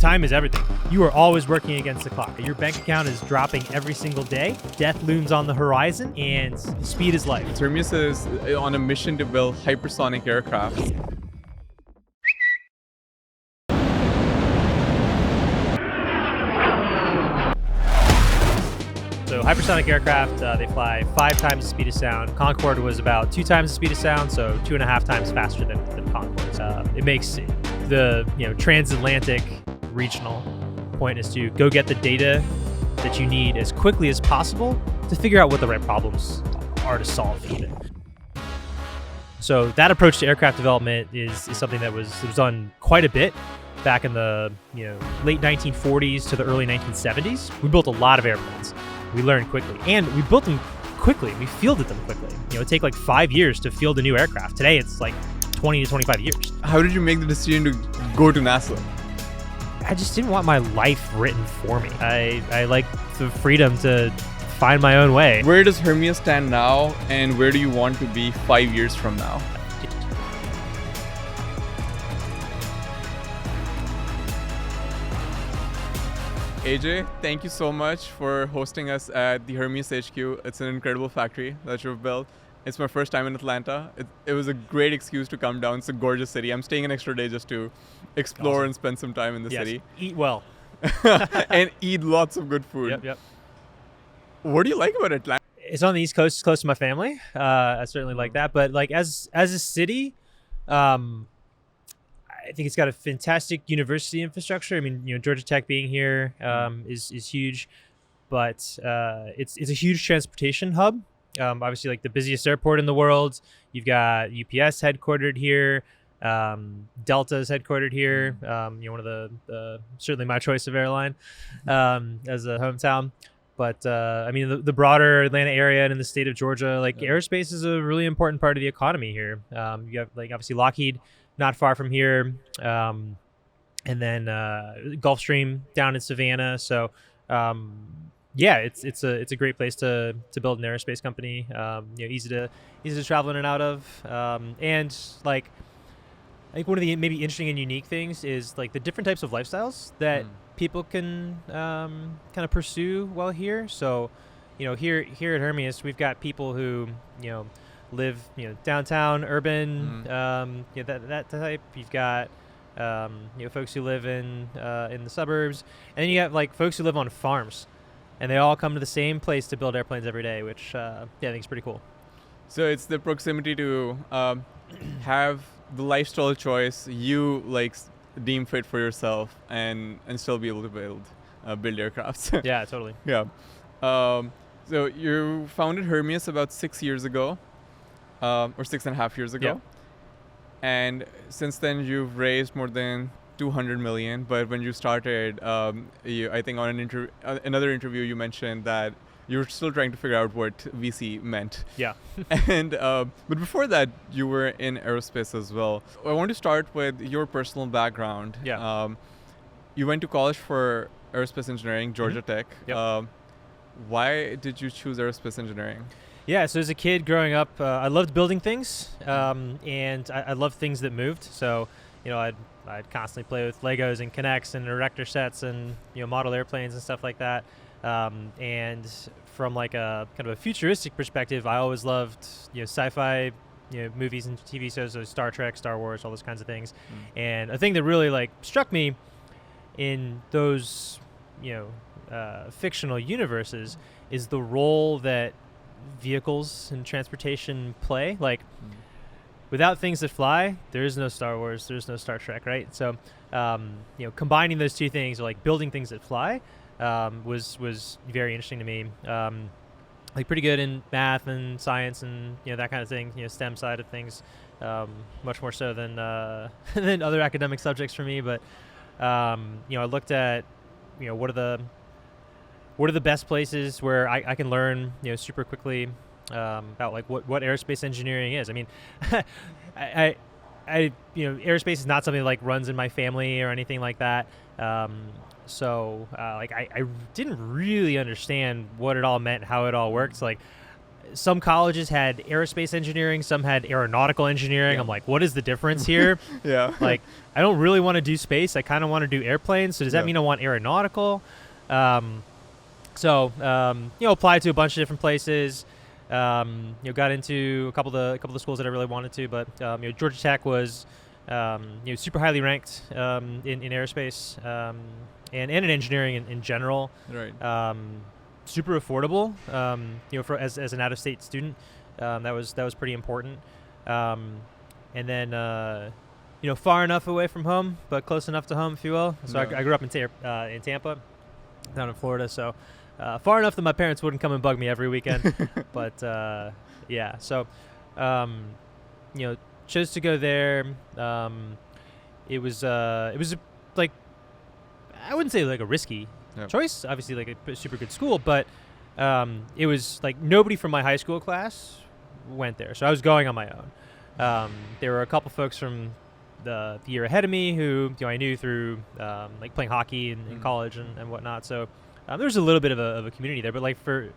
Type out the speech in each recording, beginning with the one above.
time is everything. You are always working against the clock. Your bank account is dropping every single day. Death looms on the horizon, and speed is life. Hermeus is on a mission to build hypersonic aircraft. So hypersonic aircraft, they fly 5 times the speed of sound. Concorde was about 2 times the speed of sound, so 2.5 times faster than Concorde. It makes the transatlantic regional point is to go get the data that you need as quickly as possible to figure out what the right problems are to solve even. So that approach to aircraft development is something that was done quite a bit back in the late 1940s to the early 1970s. We built a lot of airplanes. We learned quickly, and we built them quickly. We fielded them quickly. It take like 5 years to field a new aircraft. Today, it's like 20 to 25 years. How did you make the decision to go to NASA? I just didn't want my life written for me. I like the freedom to find my own way. Where does Hermeus stand now, and where do you want to be 5 years from now? AJ, thank you so much for hosting us at the Hermeus HQ. It's an incredible factory that you've built. It's my first time in Atlanta. It was a great excuse to come down. It's a gorgeous city. I'm staying an extra day just to explore and spend some time in the city. Eat well. And eat lots of good food. Yep. What do you like about Atlanta? It's on the East Coast, close to my family. I certainly like that. But like as a city, I think it's got a fantastic university infrastructure. I mean, Georgia Tech being here is huge, but it's a huge transportation hub. Obviously, like the busiest airport in the world. You've got UPS headquartered here. Delta is headquartered here. One of the certainly my choice of airline as a hometown. But I mean, the broader Atlanta area and in the state of Georgia, like aerospace is a really important part of the economy here. You have like obviously Lockheed, not far from here, and then Gulfstream down in Savannah. So it's a great place to build an aerospace company. Easy to travel in and out of, and like I think one of the maybe interesting and unique things is like the different types of lifestyles that people can kind of pursue while here. So here at Hermeus, we've got people who live downtown, urban, that type. You've got folks who live in the suburbs, and then you have like folks who live on farms, and they all come to the same place to build airplanes every day, which I think is pretty cool. So it's the proximity to have the lifestyle choice you like deem fit for yourself, and still be able to build aircrafts. Yeah, totally. Yeah. So you founded Hermeus about 6 years ago. Or 6.5 years ago. Yep. And since then you've raised more than 200 million. But when you started, I think on another interview you mentioned that you were still trying to figure out what VC meant. Yeah. And but before that, you were in aerospace as well. I want to start with your personal background. Yeah. You went to college for aerospace engineering, Georgia Tech. Yep. Why did you choose aerospace engineering? Yeah, so as a kid growing up, I loved building things, and I loved things that moved. So, I'd constantly play with Legos and Kinects and erector sets and model airplanes and stuff like that. And from like a kind of a futuristic perspective, I always loved sci-fi movies and TV shows, so Star Trek, Star Wars, all those kinds of things. And a thing that really like struck me in those fictional universes is the role that vehicles and transportation play. Like without things that fly, there is no Star Wars, there's no Star Trek, right? So combining those two things, or like building things that fly, was very interesting to me. Like pretty good in math and science and that kind of thing, STEM side of things, much more so than than other academic subjects for me. But I looked at what are the best places where I can learn super quickly about like what aerospace engineering is. I mean, I aerospace is not something that like runs in my family or anything like that. So I didn't really understand what it all meant, how it all works. Like some colleges had aerospace engineering, some had aeronautical engineering. Yeah. I'm like, what is the difference here? Yeah. Like, I don't really want to do space. I kind of want to do airplanes. So does that Yeah. mean I want aeronautical? Applied to a bunch of different places. Got into a couple of the schools that I really wanted to, but Georgia Tech was super highly ranked in aerospace and in engineering in general. Right. Super affordable. For as an out-of-state student, that was pretty important. And then far enough away from home, but close enough to home, if you will. So Yeah. I grew up in Tampa, down in Florida. So far enough that my parents wouldn't come and bug me every weekend. But yeah, so chose to go there. It was like, I wouldn't say like a risky Yep. choice. Obviously, like a super good school, but it was like nobody from my high school class went there, so I was going on my own. There were a couple folks from the year ahead of me who I knew through like playing hockey in college and whatnot. So there was a little bit of a community there, but like for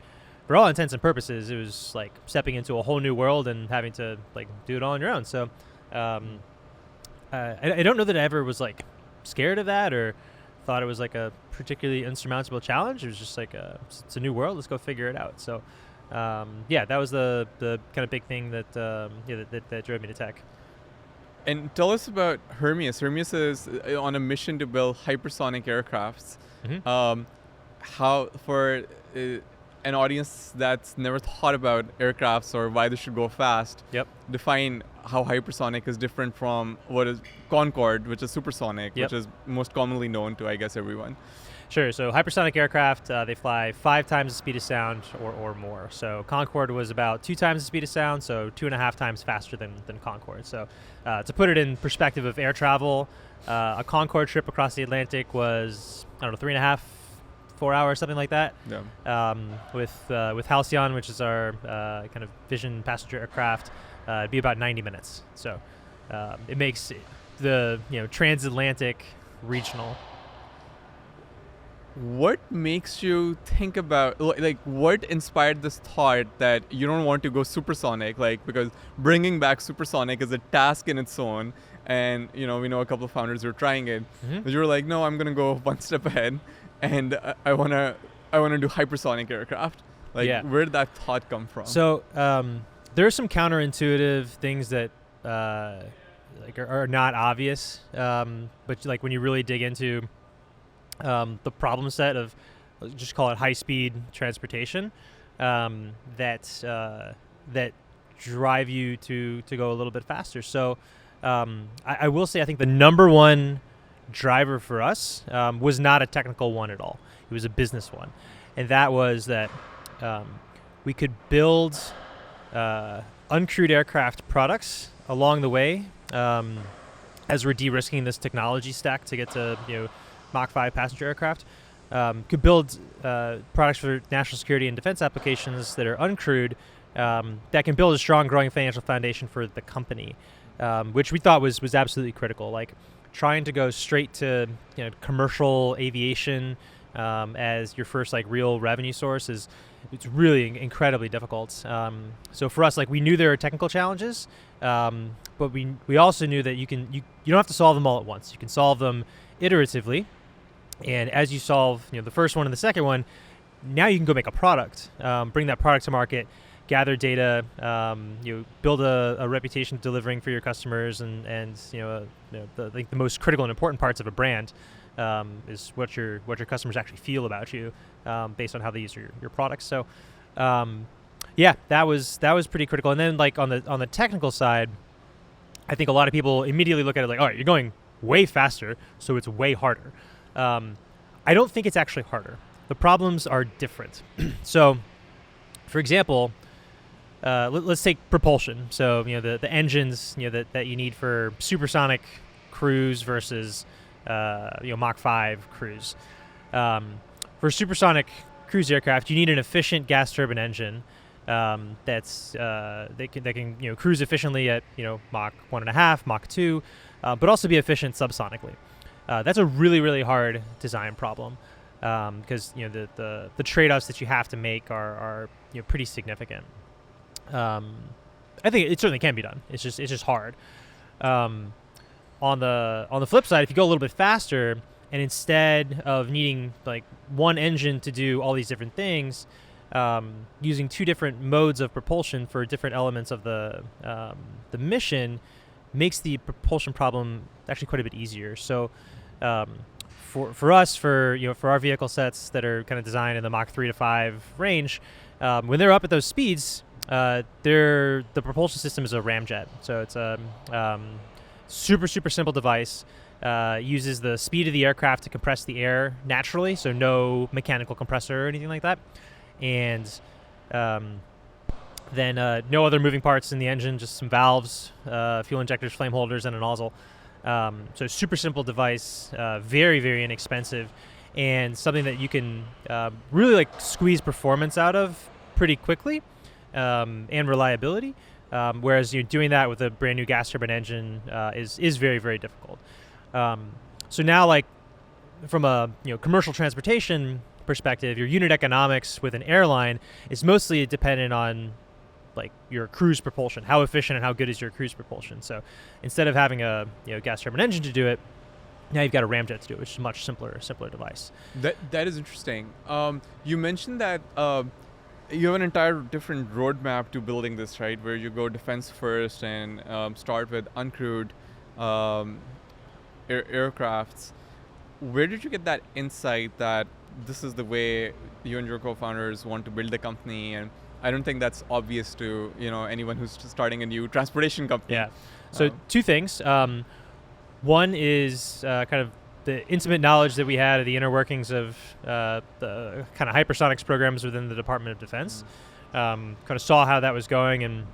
all intents and purposes, it was like stepping into a whole new world and having to like do it all on your own. So I don't know that I ever was like scared of that or thought it was like a particularly insurmountable challenge. It was just like it's a new world. Let's go figure it out. So that was the kind of big thing that that drove me to tech. And tell us about Hermeus. Hermeus is on a mission to build hypersonic aircrafts. Mm-hmm. How for an audience that's never thought about aircrafts or why they should go fast, Yep. define how hypersonic is different from what is Concorde, which is supersonic, Yep. which is most commonly known to, I guess, everyone. Sure. So hypersonic aircraft, they fly 5 times the speed of sound or more. So Concorde was about 2 times the speed of sound, so 2.5 times faster than Concorde. So to put it in perspective of air travel, a Concorde trip across the Atlantic was, 3.5, 4 hours, something like that. Yeah. With Halcyon, which is our kind of vision passenger aircraft, it'd be about 90 minutes. So it makes the transatlantic regional. What makes you think about, like, what inspired this thought that you don't want to go supersonic? Like, because bringing back supersonic is a task in its own, and we know a couple of founders who are trying it, Mm-hmm. but you were like, no, I'm gonna go one step ahead, and I wanna do hypersonic aircraft. Like, Yeah. where did that thought come from? So there are some counterintuitive things that are not obvious, but like when you really dig into the problem set of, just call it high-speed transportation, that drive you to go a little bit faster. So I will say I think the number one driver for us was not a technical one at all. It was a business one, and that was that we could build uncrewed aircraft products along the way as we're de-risking this technology stack to get to Mach 5 passenger aircraft. Could build products for national security and defense applications that are uncrewed, that can build a strong, growing financial foundation for the company, which we thought was absolutely critical. Like trying to go straight to commercial aviation as your first like real revenue source it's really incredibly difficult. So for us, like we knew there were technical challenges, but we also knew that you don't have to solve them all at once. You can solve them iteratively. And as you solve, the first one and the second one, now you can go make a product, bring that product to market, gather data, build a reputation delivering for your customers, and the most critical and important parts of a brand is what your customers actually feel about you, based on how they use your products. So, that was pretty critical. And then like on the technical side, I think a lot of people immediately look at it like, all right, you're going way faster, so it's way harder. I don't think it's actually harder. The problems are different. So, for example, let's take propulsion. So, the engines, that you need for supersonic cruise versus, Mach 5 cruise. For supersonic cruise aircraft, you need an efficient gas turbine engine that can cruise efficiently at Mach 1.5, Mach 2, but also be efficient subsonically. That's a really, really hard design problem because the trade-offs that you have to make are pretty significant. I think it certainly can be done. It's just hard. On the flip side, if you go a little bit faster, and instead of needing like one engine to do all these different things, using two different modes of propulsion for different elements of the mission makes the propulsion problem actually quite a bit easier. So for us, for our vehicle sets that are kind of designed in the Mach 3 to 5 range, when they're up at those speeds, the propulsion system is a ramjet. So it's a super simple device. Uses the speed of the aircraft to compress the air naturally, so no mechanical compressor or anything like that, and then no other moving parts in the engine, just some valves, fuel injectors, flame holders, and a nozzle. So super simple device, very inexpensive, and something that you can really like squeeze performance out of pretty quickly, and reliability. Whereas doing that with a brand new gas turbine engine is very difficult. So now, like from a commercial transportation perspective, your unit economics with an airline is mostly dependent on like your cruise propulsion. How efficient and how good is your cruise propulsion? So instead of having a gas turbine engine to do it, now you've got a ramjet to do it, which is a much simpler device. That is interesting. You mentioned that you have an entire different roadmap to building this, right? Where you go defense first and start with uncrewed aircrafts. Where did you get that insight that this is the way you and your co-founders want to build the company? And I don't think that's obvious to anyone who's starting a new transportation company. Yeah. So two things. One is kind of the intimate knowledge that we had of the inner workings of the kind of hypersonics programs within the Department of Defense. Kind of saw how that was going and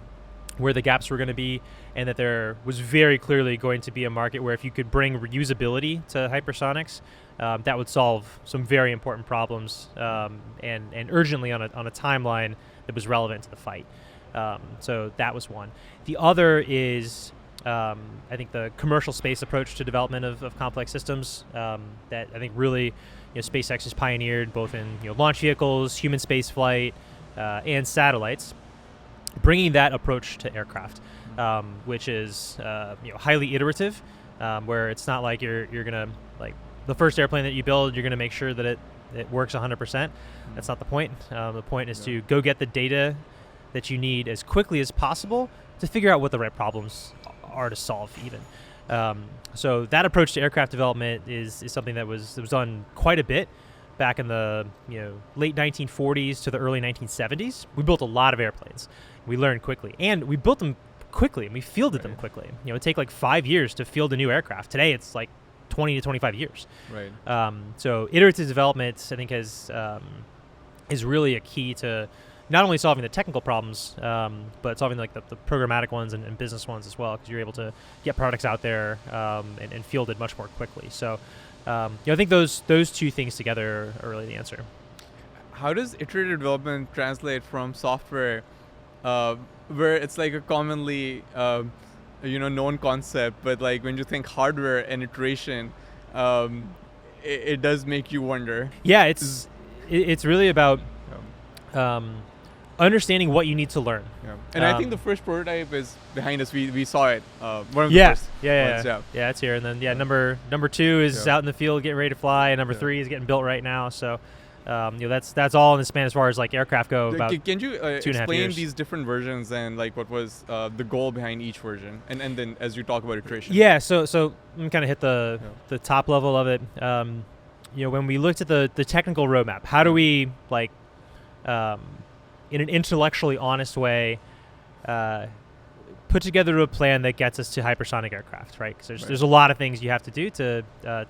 where the gaps were going to be, and that there was very clearly going to be a market where if you could bring reusability to hypersonics, that would solve some very important problems, and urgently on a timeline that was relevant to the fight. So that was one. The other is I think the commercial space approach to development of complex systems, that I think really SpaceX has pioneered both in launch vehicles, human space flight, and satellites, bringing that approach to aircraft, which is highly iterative, where it's not like you're gonna like the first airplane that you build, you're gonna make sure that it works 100%. That's not the point. The point is to go get the data that you need as quickly as possible to figure out what the right problems are to solve even. So that approach to aircraft development is something that was done quite a bit back in the late 1940s to the early 1970s. We built a lot of airplanes. We learned quickly, and we built them quickly, and we fielded them quickly. It take like 5 years to field a new aircraft. Today it's like 20 to 25 years. Right. So iterative development, I think, is really a key to not only solving the technical problems, but solving like the programmatic ones and business ones as well, because you're able to get products out there and fielded much more quickly. So I think those two things together are really the answer. How does iterative development translate from software, where it's like a commonly known concept, but like when you think hardware and iteration, it does make you wonder. Yeah, it's really about understanding what you need to learn. Yeah. And I think the first prototype is behind us. We saw it. One of the first ones, yeah, it's here. And then number 2 is out in the field getting ready to fly, and number 3 is getting built right now. So that's all in the span as far as like aircraft go. About can you 2.5 explain years. these different versions and like what was the goal behind each version, and then as you talk about iteration? Yeah, so let me kind of hit the top level of it. When we looked at the technical roadmap, how do we like in an intellectually honest way put together a plan that gets us to hypersonic aircraft, right? Because there's a lot of things you have to do to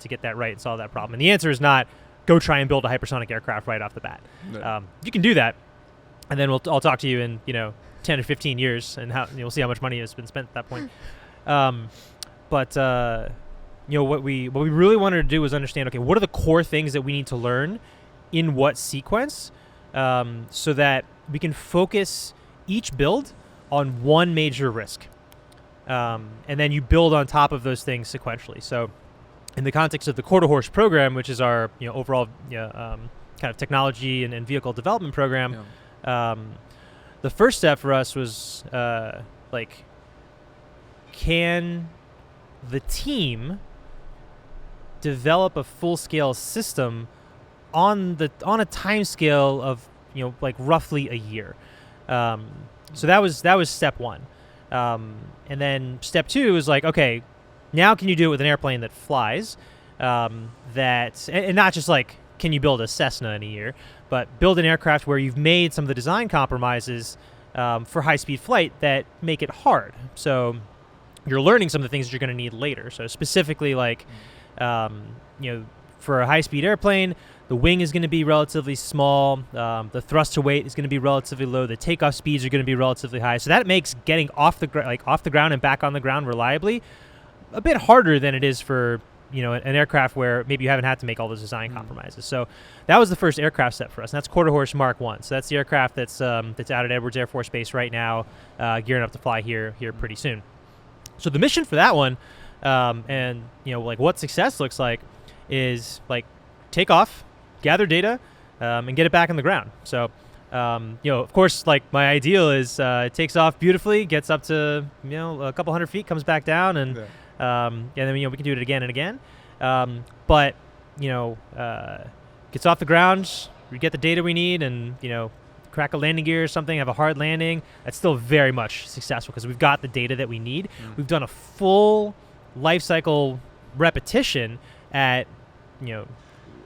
get that right and solve that problem. And the answer is not go try and build a hypersonic aircraft right off the bat. No. You can do that, and then I'll talk to you in 10 or 15 years, and we'll see how much money has been spent at that point. But what we really wanted to do was understand, okay, what are the core things that we need to learn in what sequence, so that we can focus each build on one major risk, and then you build on top of those things sequentially. So in the context of the Quarter Horse program, which is our overall kind of technology and vehicle development program, the first step for us was like, can the team develop a full-scale system on a time scale of like roughly a year. So that was step one, and then step two is like, okay, now can you do it with an airplane that flies, and not just like, can you build a Cessna in a year, but build an aircraft where you've made some of the design compromises for high-speed flight that make it hard. So you're learning some of the things that you're going to need later. So specifically, like, for a high-speed airplane, the wing is going to be relatively small. The thrust to weight is going to be relatively low. The takeoff speeds are going to be relatively high. So that makes getting off the ground and back on the ground reliably a bit harder than it is for an aircraft where maybe you haven't had to make all those design compromises. So that was the first aircraft step for us, and that's Quarter Horse Mark 1. So that's the aircraft that's out at Edwards Air Force Base right now, gearing up to fly here pretty soon. So the mission for that one, and like what success looks like, is like take off, gather data, and get it back on the ground. So of course, like my ideal is it takes off beautifully, gets up to a couple hundred feet, comes back down, and then we can do it again and again. But gets off the ground, we get the data we need, and crack a landing gear or something, have a hard landing. That's still very much successful because we've got the data that we need. We've done a full life cycle repetition at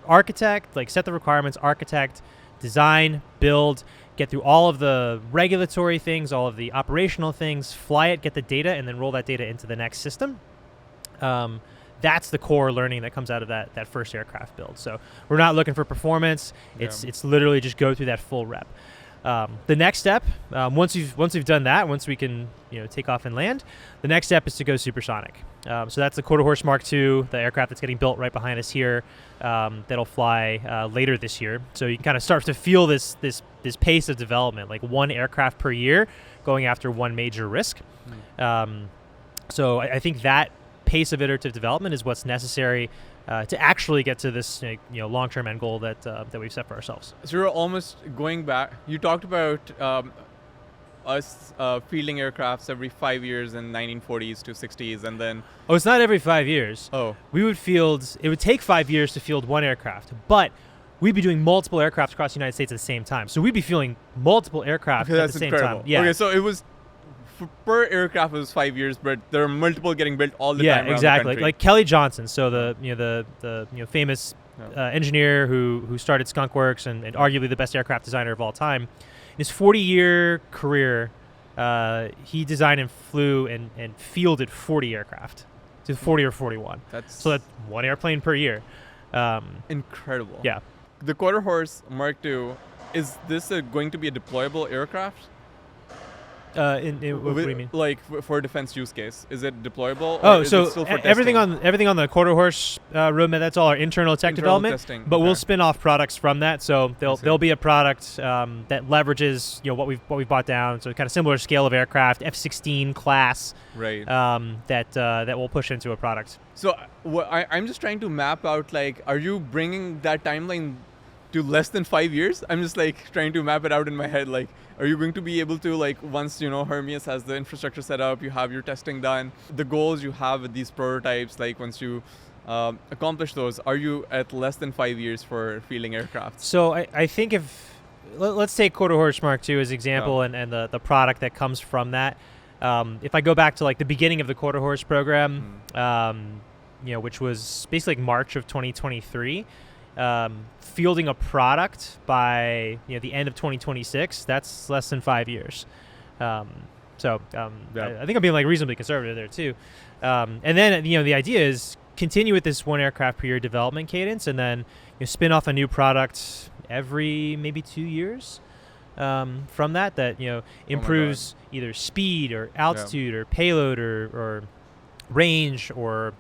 architect, like set the requirements, architect, design, build, get through all of the regulatory things, all of the operational things, fly it, get the data, and then roll that data into the next system. That's the core learning that comes out of that first aircraft build. So we're not looking for performance. It's literally just go through that full rep. The next step, once we've done that, once we can take off and land, the next step is to go supersonic. So that's the Quarter Horse Mark II, the aircraft that's getting built right behind us here, that'll fly later this year. So you can kind of start to feel this pace of development, like one aircraft per year, going after one major risk. So I think that pace of iterative development is what's necessary to actually get to this long-term end goal that we've set for ourselves. So you're almost going back. You talked about us fielding aircrafts every 5 years in 1940s to 60s, and then... Oh, it's not every 5 years. Oh. We would field... It would take 5 years to field one aircraft, but we'd be doing multiple aircraft across the United States at the same time. So we'd be fielding multiple aircraft at the same time. Yeah. Okay, so it was... Per aircraft it was 5 years, but there are multiple getting built all the time. Yeah, exactly. The country. Like Kelly Johnson, so the famous engineer who started Skunk Works and arguably the best aircraft designer of all time. In his 40-year career, he designed and flew and fielded 40 aircraft, to 40 or 41. So that's one airplane per year. Incredible. Yeah. The Quarter Horse Mark II, is this going to be a deployable aircraft? What do you mean? Like for a defense use case, is it deployable? Oh, or is so it still for everything testing? on the Quarter Horse roadmap, that's all our internal tech development. Testing. But we'll spin off products from that. So there'll be a product that leverages what we've bought down. So kind of similar scale of aircraft, F-16 class. Right. That we'll push into a product. So I'm just trying to map out, like, are you bringing that timeline to less than 5 years? I'm just like trying to map it out in my head. Like, are you going to be able to, like, once Hermeus has the infrastructure set up, you have your testing done, the goals you have with these prototypes, like once you accomplish those, are you at less than 5 years for fielding aircraft? So I think let's take Quarter Horse Mark II as example, and the product that comes from that. If I go back to like the beginning of the Quarter Horse program, which was basically like March of 2023. Fielding a product by the end of 2026, that's less than 5 years. I think I'm being like reasonably conservative there too. And then the idea is continue with this one aircraft per year development cadence, and then spin off a new product every maybe 2 years from that improves either speed or altitude or payload or range or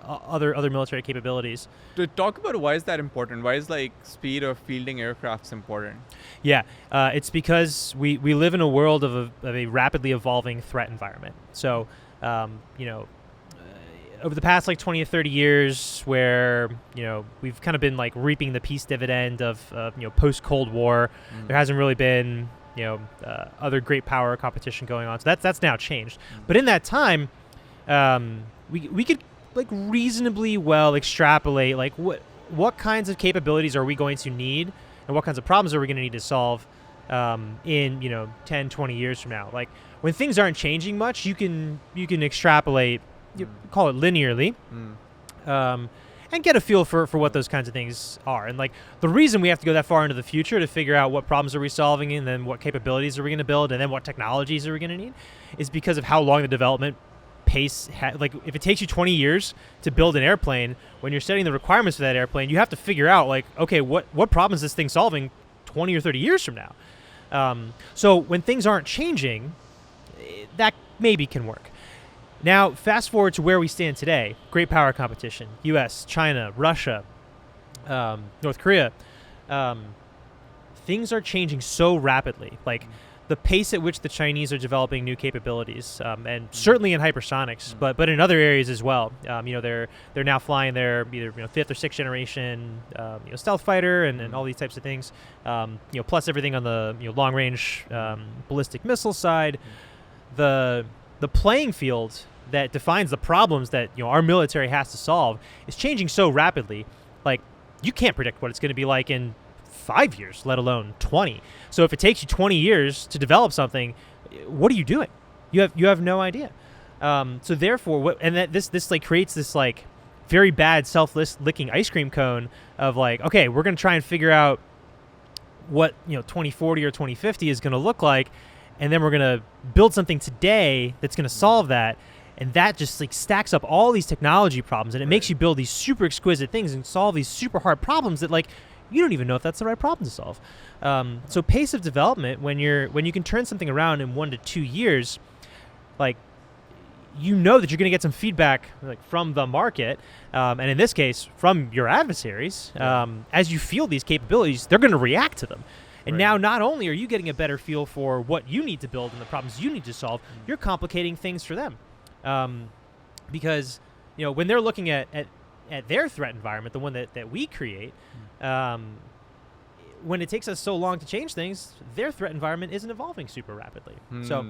other military capabilities. To talk about why is that important? Why is like speed of fielding aircrafts important? Yeah, it's because we live in a world of a rapidly evolving threat environment. So over the past like 20 or 30 years, where we've kind of been like reaping the peace dividend of post Cold War, there hasn't really been other great power competition going on. So that's now changed. But in that time, we could like reasonably well extrapolate like what kinds of capabilities are we going to need and what kinds of problems are we going to need to solve in 10, 20 years from now. Like when things aren't changing much, you can extrapolate, call it linearly, and get a feel for what those kinds of things are. And like the reason we have to go that far into the future to figure out what problems are we solving and then what capabilities are we going to build and then what technologies are we going to need is because of how long the development pace like if it takes you 20 years to build an airplane, when you're setting the requirements for that airplane, you have to figure out like, okay, what problem is this thing solving 20 or 30 years from now? So when things aren't changing, that maybe can work. Now, fast forward to where we stand today. Great power competition. US, China, Russia, North Korea. Things are changing so rapidly. Like the pace at which the Chinese are developing new capabilities, and certainly in hypersonics, but in other areas as well. They're now flying their either fifth or sixth generation stealth fighter and all these types of things. Plus everything on the long range ballistic missile side. The playing field that defines the problems that our military has to solve is changing so rapidly. Like you can't predict what it's going to be like in 5 years, let alone 20. So if it takes you 20 years to develop something, what are you doing? You have no idea. So therefore, this like creates this like very bad self-licking ice cream cone of like, okay, we're going to try and figure out what 2040 or 2050 is going to look like, and then we're going to build something today that's going to solve that. And that just like stacks up all these technology problems, and it makes you build these super exquisite things and solve these super hard problems that like you don't even know if that's the right problem to solve. So pace of development, when you can turn something around in 1 to 2 years, like that you're going to get some feedback like from the market, and in this case from your adversaries. As you feel these capabilities, they're going to react to them. And now not only are you getting a better feel for what you need to build and the problems you need to solve, you're complicating things for them. Because when they're looking at their threat environment, the one that we create, when it takes us so long to change things, their threat environment isn't evolving super rapidly. So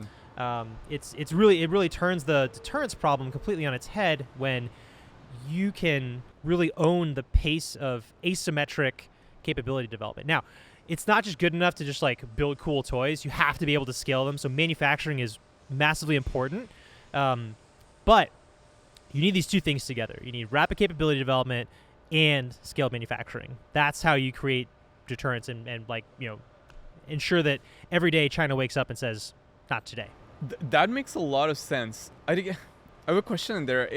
it really turns the deterrence problem completely on its head when you can really own the pace of asymmetric capability development. Now, it's not just good enough to just like build cool toys. You have to be able to scale them. So manufacturing is massively important. But you need these two things together. You need rapid capability development and scaled manufacturing. That's how you create deterrence and like, ensure that every day China wakes up and says, not today. That makes a lot of sense. I have a question in there.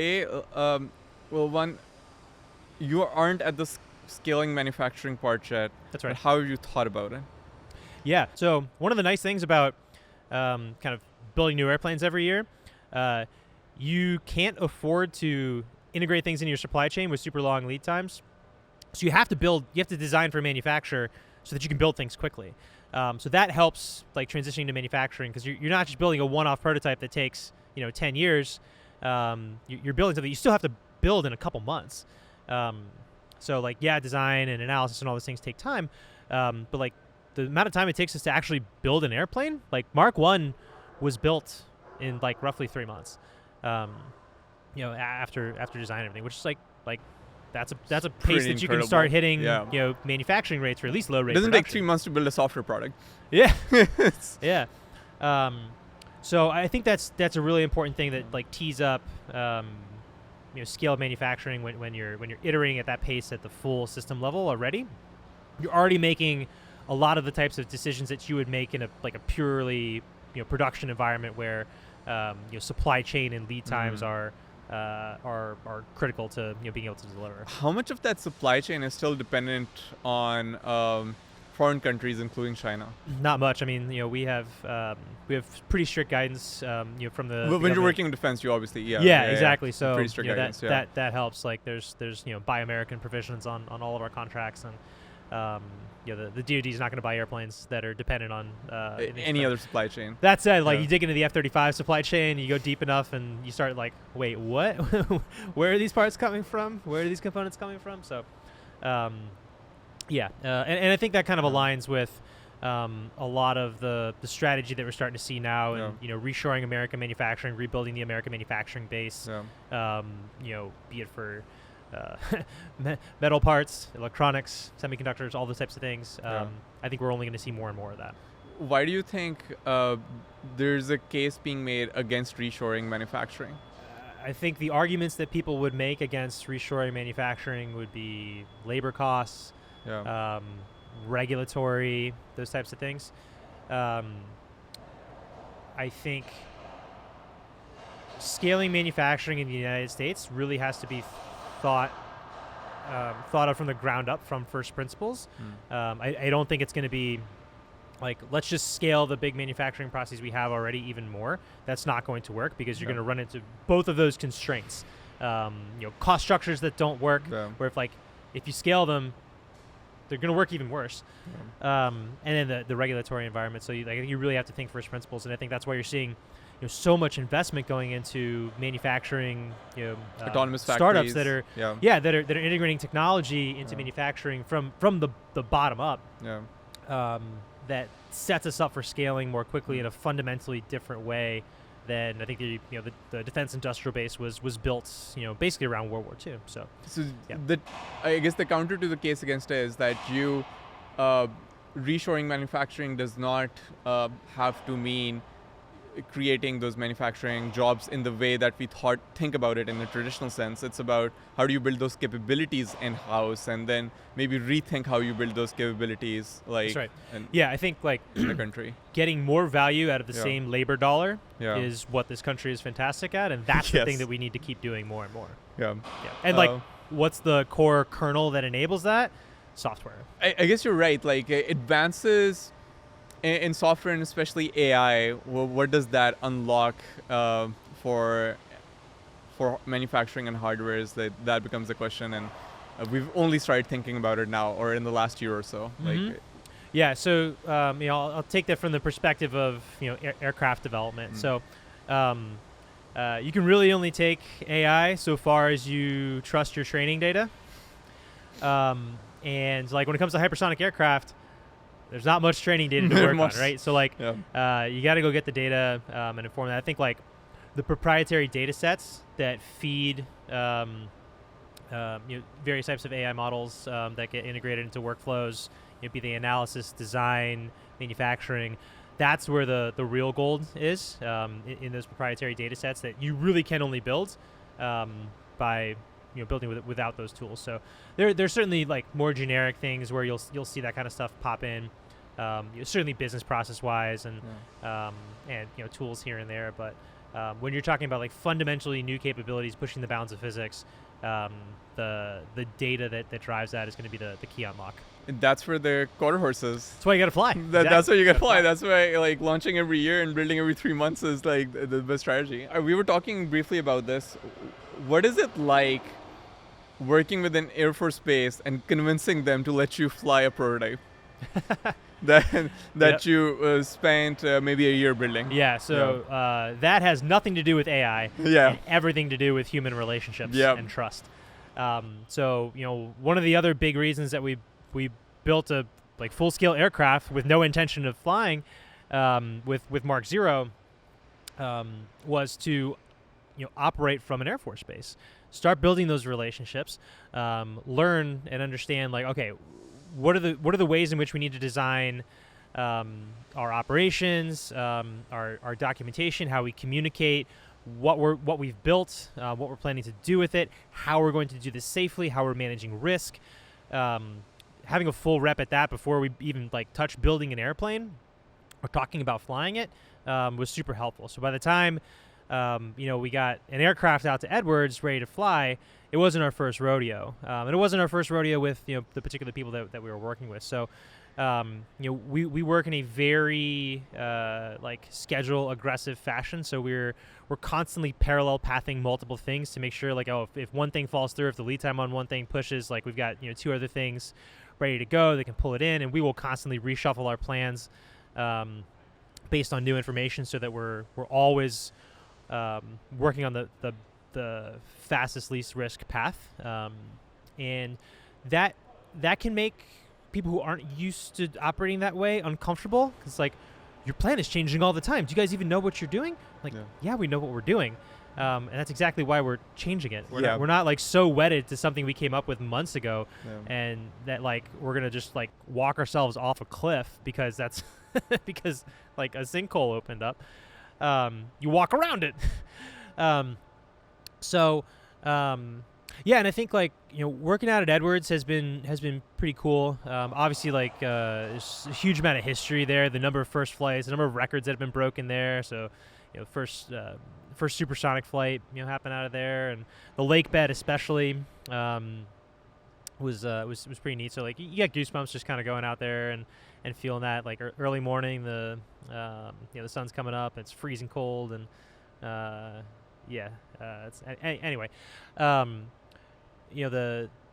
One, you aren't at the scaling manufacturing part yet. That's right. How have you thought about it? Yeah. So one of the nice things about kind of building new airplanes every year, you can't afford to integrate things into your supply chain with super long lead times. So you have to design for manufacture so that you can build things quickly. So that helps like transitioning to manufacturing, because you're not just building a one-off prototype that takes 10 years. You're building something you still have to build in a couple months. So like design and analysis and all those things take time. But like the amount of time it takes us to actually build an airplane, like Mark 1 was built in like roughly 3 months. After design and everything, which is like that's a pace that you can start hitting manufacturing rates, or at least low rate. It doesn't production. take 3 months to build a software product. Yeah. Yeah. So I think that's a really important thing that like tees up scaled manufacturing when you're iterating at that pace at the full system level already. You're already making a lot of the types of decisions that you would make in a purely production environment where supply chain and lead times are critical to being able to deliver. How much of that supply chain is still dependent on foreign countries, including China? Not much. I mean, we have pretty strict guidance, from the. When you're working in defense, you obviously exactly. So pretty strict guidance. That helps. Like there's Buy American provisions on all of our contracts, and the DoD is not going to buy airplanes that are dependent on any other supply chain. That said, like you dig into the F-35 supply chain, you go deep enough, and you start like, wait, what? Where are these parts coming from? Where are these components coming from? So, and I think that kind of aligns with a lot of the strategy that we're starting to see now, and reshoring American manufacturing, rebuilding the American manufacturing base. Be it for metal parts, electronics, semiconductors, all those types of things. I think we're only going to see more and more of that. Why do you think there's a case being made against reshoring manufacturing? I think the arguments that people would make against reshoring manufacturing would be labor costs, regulatory, those types of things. I think scaling manufacturing in the United States really has to be thought of from the ground up, from first principles. I don't think it's going to be like, let's just scale the big manufacturing processes we have already even more. That's not going to work, because you're going to run into both of those constraints. Cost structures that don't work, where if you scale them, they're going to work even worse. And then the regulatory environment. So you really have to think first principles, and I think that's why you're seeing so much investment going into manufacturing, autonomous startups factories that are integrating technology into manufacturing from the bottom up. That sets us up for scaling more quickly in a fundamentally different way than I think the defense industrial base was built basically around World War II. So I guess the counter to the case against it is that reshoring manufacturing does not have to mean creating those manufacturing jobs in the way that we think about it in a traditional sense. It's about how do you build those capabilities in-house, and then maybe rethink how you build those capabilities. That's right. I think in the country, getting more value out of the same labor dollar is what this country is fantastic at, and that's the thing that we need to keep doing more and more. And what's the core kernel that enables that? Software. I guess you're right. Advances in software, and especially AI, what does that unlock for manufacturing and hardware? Is that becomes the question, and we've only started thinking about it now, or in the last year or so. So I'll take that from the perspective of aircraft development. So you can really only take AI so far as you trust your training data. And when it comes to hypersonic aircraft, there's not much training data to work on, right? So you got to go get the data and inform that. I think the proprietary data sets that feed various types of AI models that get integrated into workflows, be the analysis, design, manufacturing. That's where the real gold is in those proprietary data sets that you really can only build by building without those tools. So there's certainly more generic things where you'll see that kind of stuff pop in. Certainly business process wise and tools here and there. But when you're talking about fundamentally new capabilities, pushing the bounds of physics, the data that drives that is going to be the key unlock. And that's where the quarter horses. That's why you got to fly. That's why you got to fly. That's why launching every year and building every 3 months is the best strategy. We were talking briefly about this. What is it like working with an Air Force base and convincing them to let you fly a prototype that you spent maybe a year building? That has nothing to do with AI. And everything to do with human relationships and trust. One of the other big reasons that we built a full-scale aircraft with no intention of flying with Mark 0 was to operate from an Air Force base. Start building those relationships, learn and understand what are the ways in which we need to design our operations, our documentation, how we communicate, what we've built, what we're planning to do with it, how we're going to do this safely, how we're managing risk. Having a full rep at that before we even touch building an airplane or talking about flying it was super helpful. So by the time we got an aircraft out to Edwards ready to fly, it wasn't our first rodeo. And it wasn't our first rodeo with the particular people that we were working with. So we work in a very schedule aggressive fashion. So we're constantly parallel pathing multiple things to make sure if one thing falls through, if the lead time on one thing pushes, we've got 2 other things ready to go, they can pull it in, and we will constantly reshuffle our plans based on new information so that we're always working on the fastest, least risk path, and that can make people who aren't used to operating that way uncomfortable. It's like, your plan is changing all the time. Do you guys even know what you're doing? Like, yeah, we know what we're doing. And that's exactly why we're changing it. We're not like so wedded to something we came up with months ago, and that like we're gonna just like walk ourselves off a cliff because that's because like a sinkhole opened up. You walk around it. Yeah, and I think like working out at Edwards has been pretty cool. Obviously, like there's a huge amount of history there. The number of first flights, the number of records that have been broken there. So, first supersonic flight happened out of there, and the lake bed especially was pretty neat. So like you get goosebumps just kind of going out there and feeling that like early morning, the sun's coming up, it's freezing cold, and anyway.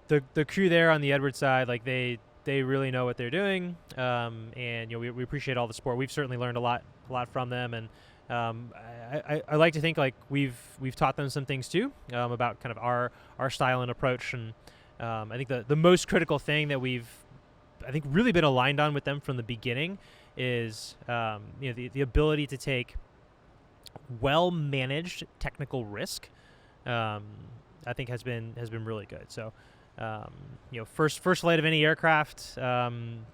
The crew there on the Edwards side, like they really know what they're doing, and we appreciate all the support. We've certainly learned a lot from them, and I like to think like we've taught them some things too, about kind of our style and approach, and I think the most critical thing that we've really been aligned on with them from the beginning is the ability to take well managed technical risk. I think has been really good. So, first flight of any aircraft,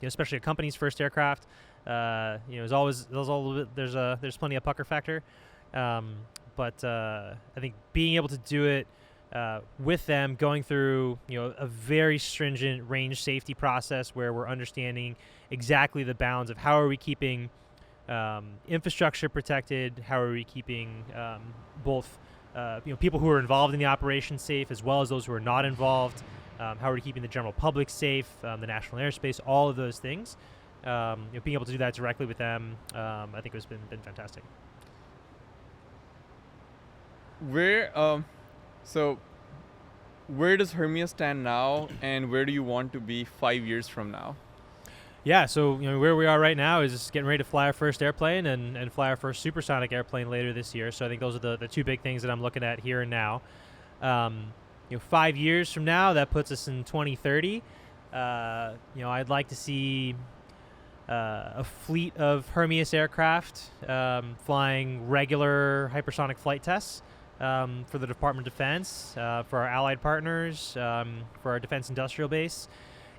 especially a company's first aircraft, is always there's plenty of pucker factor, but I think being able to do it with them, going through a very stringent range safety process where we're understanding exactly the bounds of how are we keeping infrastructure protected, how are we keeping both people who are involved in the operation safe as well as those who are not involved, how are we keeping the general public safe, the national airspace, all of those things. Being able to do that directly with them, I think has been fantastic. So where does Hermeus stand now, and where do you want to be 5 years from now? Yeah, so where we are right now is just getting ready to fly our first airplane and fly our first supersonic airplane later this year. So I think those are the two big things that I'm looking at here and now. 5 years from now, that puts us in 2030. I'd like to see a fleet of Hermeus aircraft flying regular hypersonic flight tests for the Department of Defense, for our allied partners, for our defense industrial base.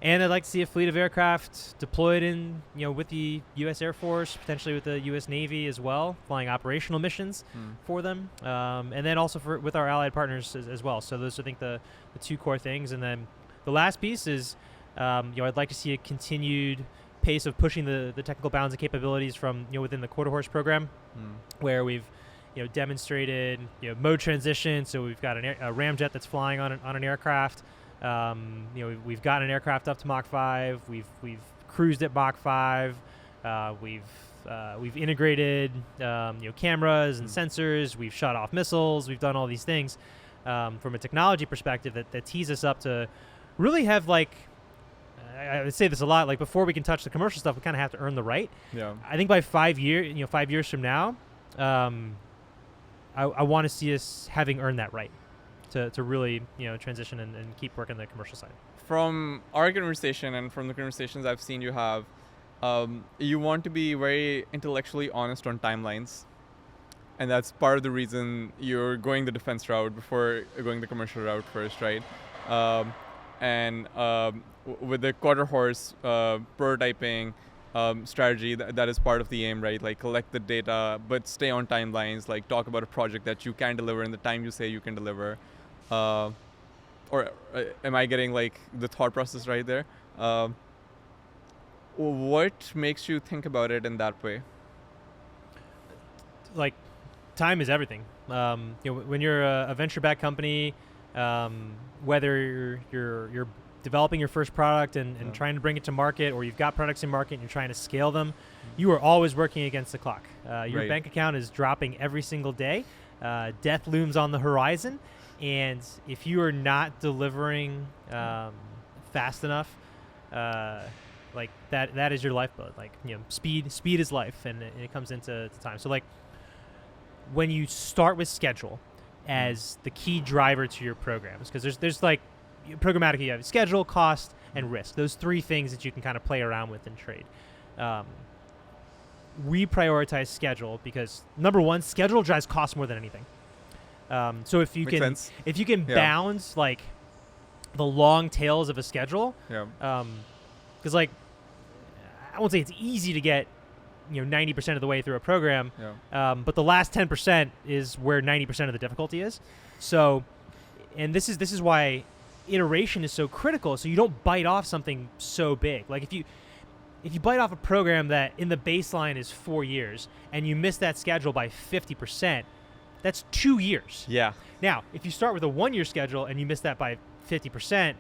And I'd like to see a fleet of aircraft deployed in, with the U.S. Air Force, potentially with the U.S. Navy as well, flying operational missions for them, and then also with our allied partners as well. So those are, I think, the two core things. And then the last piece is, I'd like to see a continued pace of pushing the technical bounds and capabilities from within the quarter horse program, where we've demonstrated mode transition. So we've got a ramjet that's flying on an aircraft. We've gotten an aircraft up to Mach 5. We've cruised at Mach 5. We've integrated cameras and sensors. We've shot off missiles. We've done all these things from a technology perspective that tees us up to really have I would say this a lot. Like before we can touch the commercial stuff, we kind of have to earn the right. Yeah. I think by 5 years from now, I want to see us having earned that right. To really transition and keep working the commercial side. From our conversation and from the conversations I've seen you have, you want to be very intellectually honest on timelines, and that's part of the reason you're going the defense route before going the commercial route first, right? With the quarter horse prototyping strategy, that is part of the aim, right? Like collect the data, but stay on timelines. Like talk about a project that you can deliver in the time you say you can deliver. Or am I getting like the thought process right there? What makes you think about it in that way? Like, time is everything. When you're a venture-backed company, whether you're developing your first product and trying to bring it to market, or you've got products in market and you're trying to scale them, you are always working against the clock. Your bank account is dropping every single day. Death looms on the horizon. And if you are not delivering fast enough, like that is your lifeblood. Like speed is life, and it comes into time. So like when you start with schedule as the key driver to your programs, because there's like programmatic, you have schedule, cost, and risk. Those three things that you can kind of play around with and trade. We prioritize schedule because number one, schedule drives cost more than anything. So if you Makes can sense. bound like the long tails of a schedule, Yeah. because like I won't say it's easy to get 90% of the way through a program, but the last 10% is where 90% of the difficulty is. So, and this is why iteration is so critical. So you don't bite off something so big. Like if you bite off a program that in the baseline is 4 years and you miss that schedule by 50%, that's 2 years. Yeah. Now, if you start with a 1 year schedule and you miss that by 50%,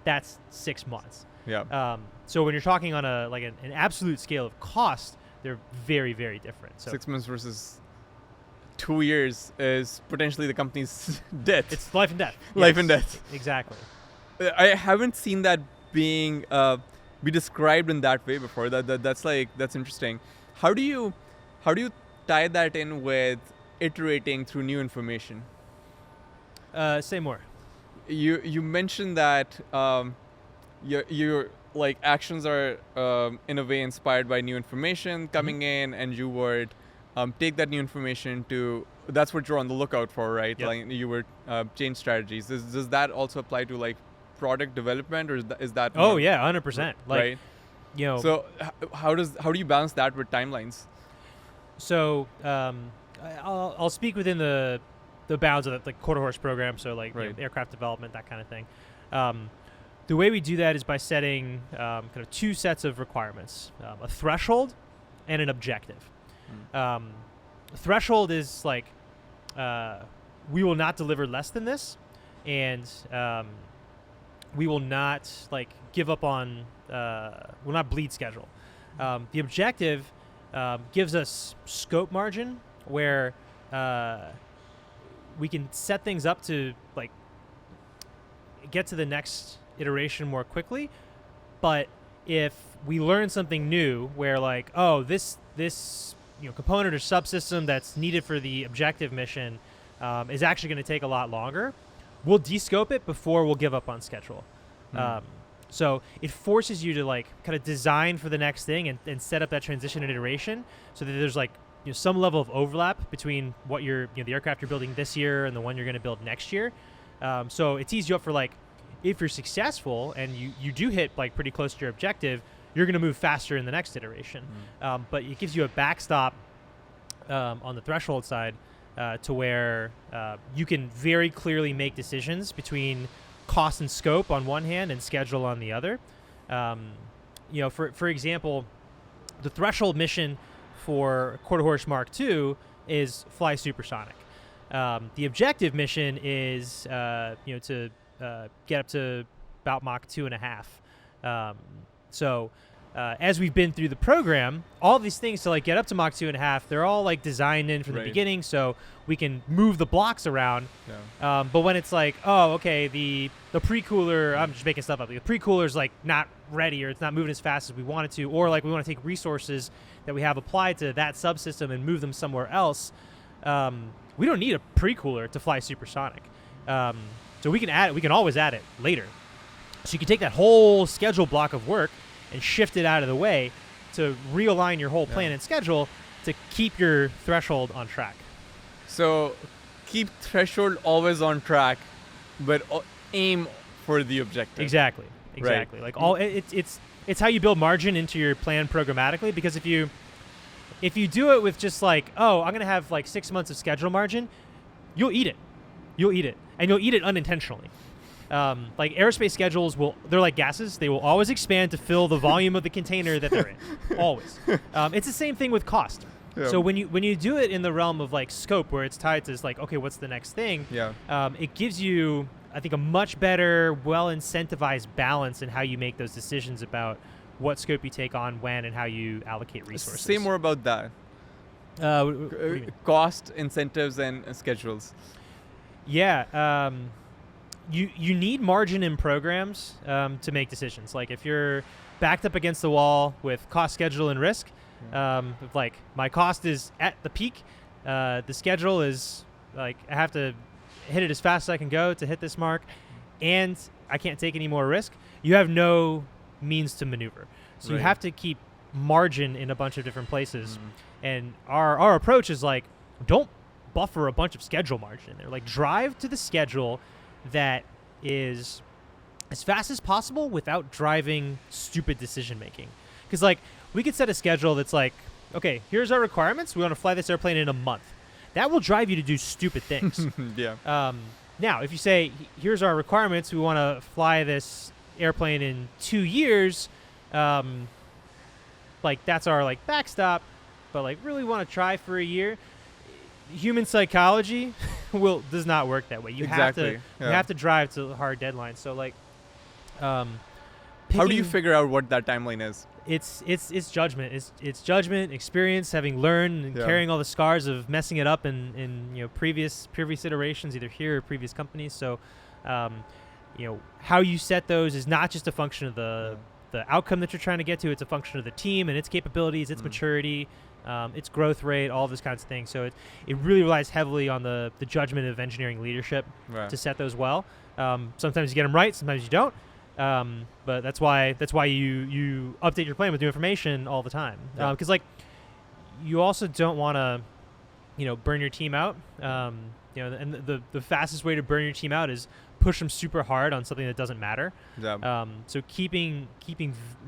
that's 6 months. Yeah. So when you're talking on an absolute scale of cost, they're very, very different. So 6 months versus 2 years is potentially the company's death. it's life and death. Life Yes, and death. Exactly. I haven't seen that being be described in that way before. That's interesting. How do you tie that in with iterating through new information? Say more. You mentioned that your like actions are in a way inspired by new information coming in, and you would take that new information to. That's what you're on the lookout for, right? Yep. Like you would change strategies. Does that also apply to like product development, or is that? Oh yeah, 100%. Right. So how do you balance that with timelines? So I'll speak within the bounds of the quarter horse program. So like aircraft development, that kind of thing. The way we do that is by setting kind of two sets of requirements: a threshold and an objective. Threshold is like we will not deliver less than this, and we will not like give up on will not bleed schedule. The objective gives us scope margin where we can set things up to like get to the next iteration more quickly. But if we learn something new where like, oh, this component or subsystem that's needed for the objective mission is actually going to take a lot longer, we'll descope it before we'll give up on schedule. So it forces you to like kind of design for the next thing and set up that transition and iteration so that there's like some level of overlap between what the aircraft you're building this year and the one you're going to build next year. So it tees you up for like, if you're successful and you do hit like pretty close to your objective, you're going to move faster in the next iteration. But it gives you a backstop on the threshold side to where you can very clearly make decisions between cost and scope on one hand and schedule on the other. For example, the threshold mission for Quarter Horse Mark II is fly supersonic. The objective mission is to get up to about Mach 2.5. As we've been through the program, all these things to like get up to Mach 2.5, they're all like designed in from the beginning, so we can move the blocks around. But when it's like, oh, okay, the pre-cooler, I'm just making stuff up. The pre-cooler's like not ready, or it's not moving as fast as we want it to, or like we want to take resources that we have applied to that subsystem and move them somewhere else. We don't need a pre-cooler to fly supersonic. So we can add it. We can always add it later. So you can take that whole schedule block of work and shift it out of the way to realign your whole plan and schedule to keep your threshold on track. So keep threshold always on track, but aim for the objective. Exactly. Like it's how you build margin into your plan programmatically, because if you do it with just like, oh, I'm going to have like 6 months of schedule margin, you'll eat it. And you'll eat it unintentionally. Like aerospace schedules they're like gases. They will always expand to fill the volume of the container that they're in. Always. It's the same thing with cost. So when you do it in the realm of like scope, where it's tied to like, okay, what's the next thing? It gives you, I think, a much better, well incentivized balance in how you make those decisions about what scope you take on when and how you allocate resources. Say more about that. What do you mean? Cost, incentives, and schedules. Yeah. You need margin in programs to make decisions. Like if you're backed up against the wall with cost, schedule, and risk, like my cost is at the peak, the schedule is like I have to hit it as fast as I can go to hit this mark, and I can't take any more risk, you have no means to maneuver. So you Right. have to keep margin in a bunch of different places. And our approach is like, don't buffer a bunch of schedule margin in there. Like, drive to the schedule that is as fast as possible without driving stupid decision making. Because like, we could set a schedule that's like, okay, here's our requirements. We want to fly this airplane in a month. That will drive you to do stupid things. Yeah. Now, if you say, here's our requirements, we want to fly this airplane in 2 years, like that's our like backstop, but like really want to try for a year. Human psychology does not work that way. You Exactly, have to drive to hard deadlines. So like, How do you picking- figure out what that timeline is? It's judgment. It's judgment, experience, having learned and Yeah. carrying all the scars of messing it up in previous iterations, either here or previous companies. So, how you set those is not just a function of the outcome that you're trying to get to. It's a function of the team and its capabilities, its maturity, its growth rate, all those kinds of things. So it really relies heavily on the judgment of engineering leadership Right. to set those well. Sometimes you get them right, sometimes you don't. But that's why you update your plan with new information all the time. Yeah. Because like, you also don't want to, burn your team out. And the fastest way to burn your team out is push them super hard on something that doesn't matter. Yeah. So keeping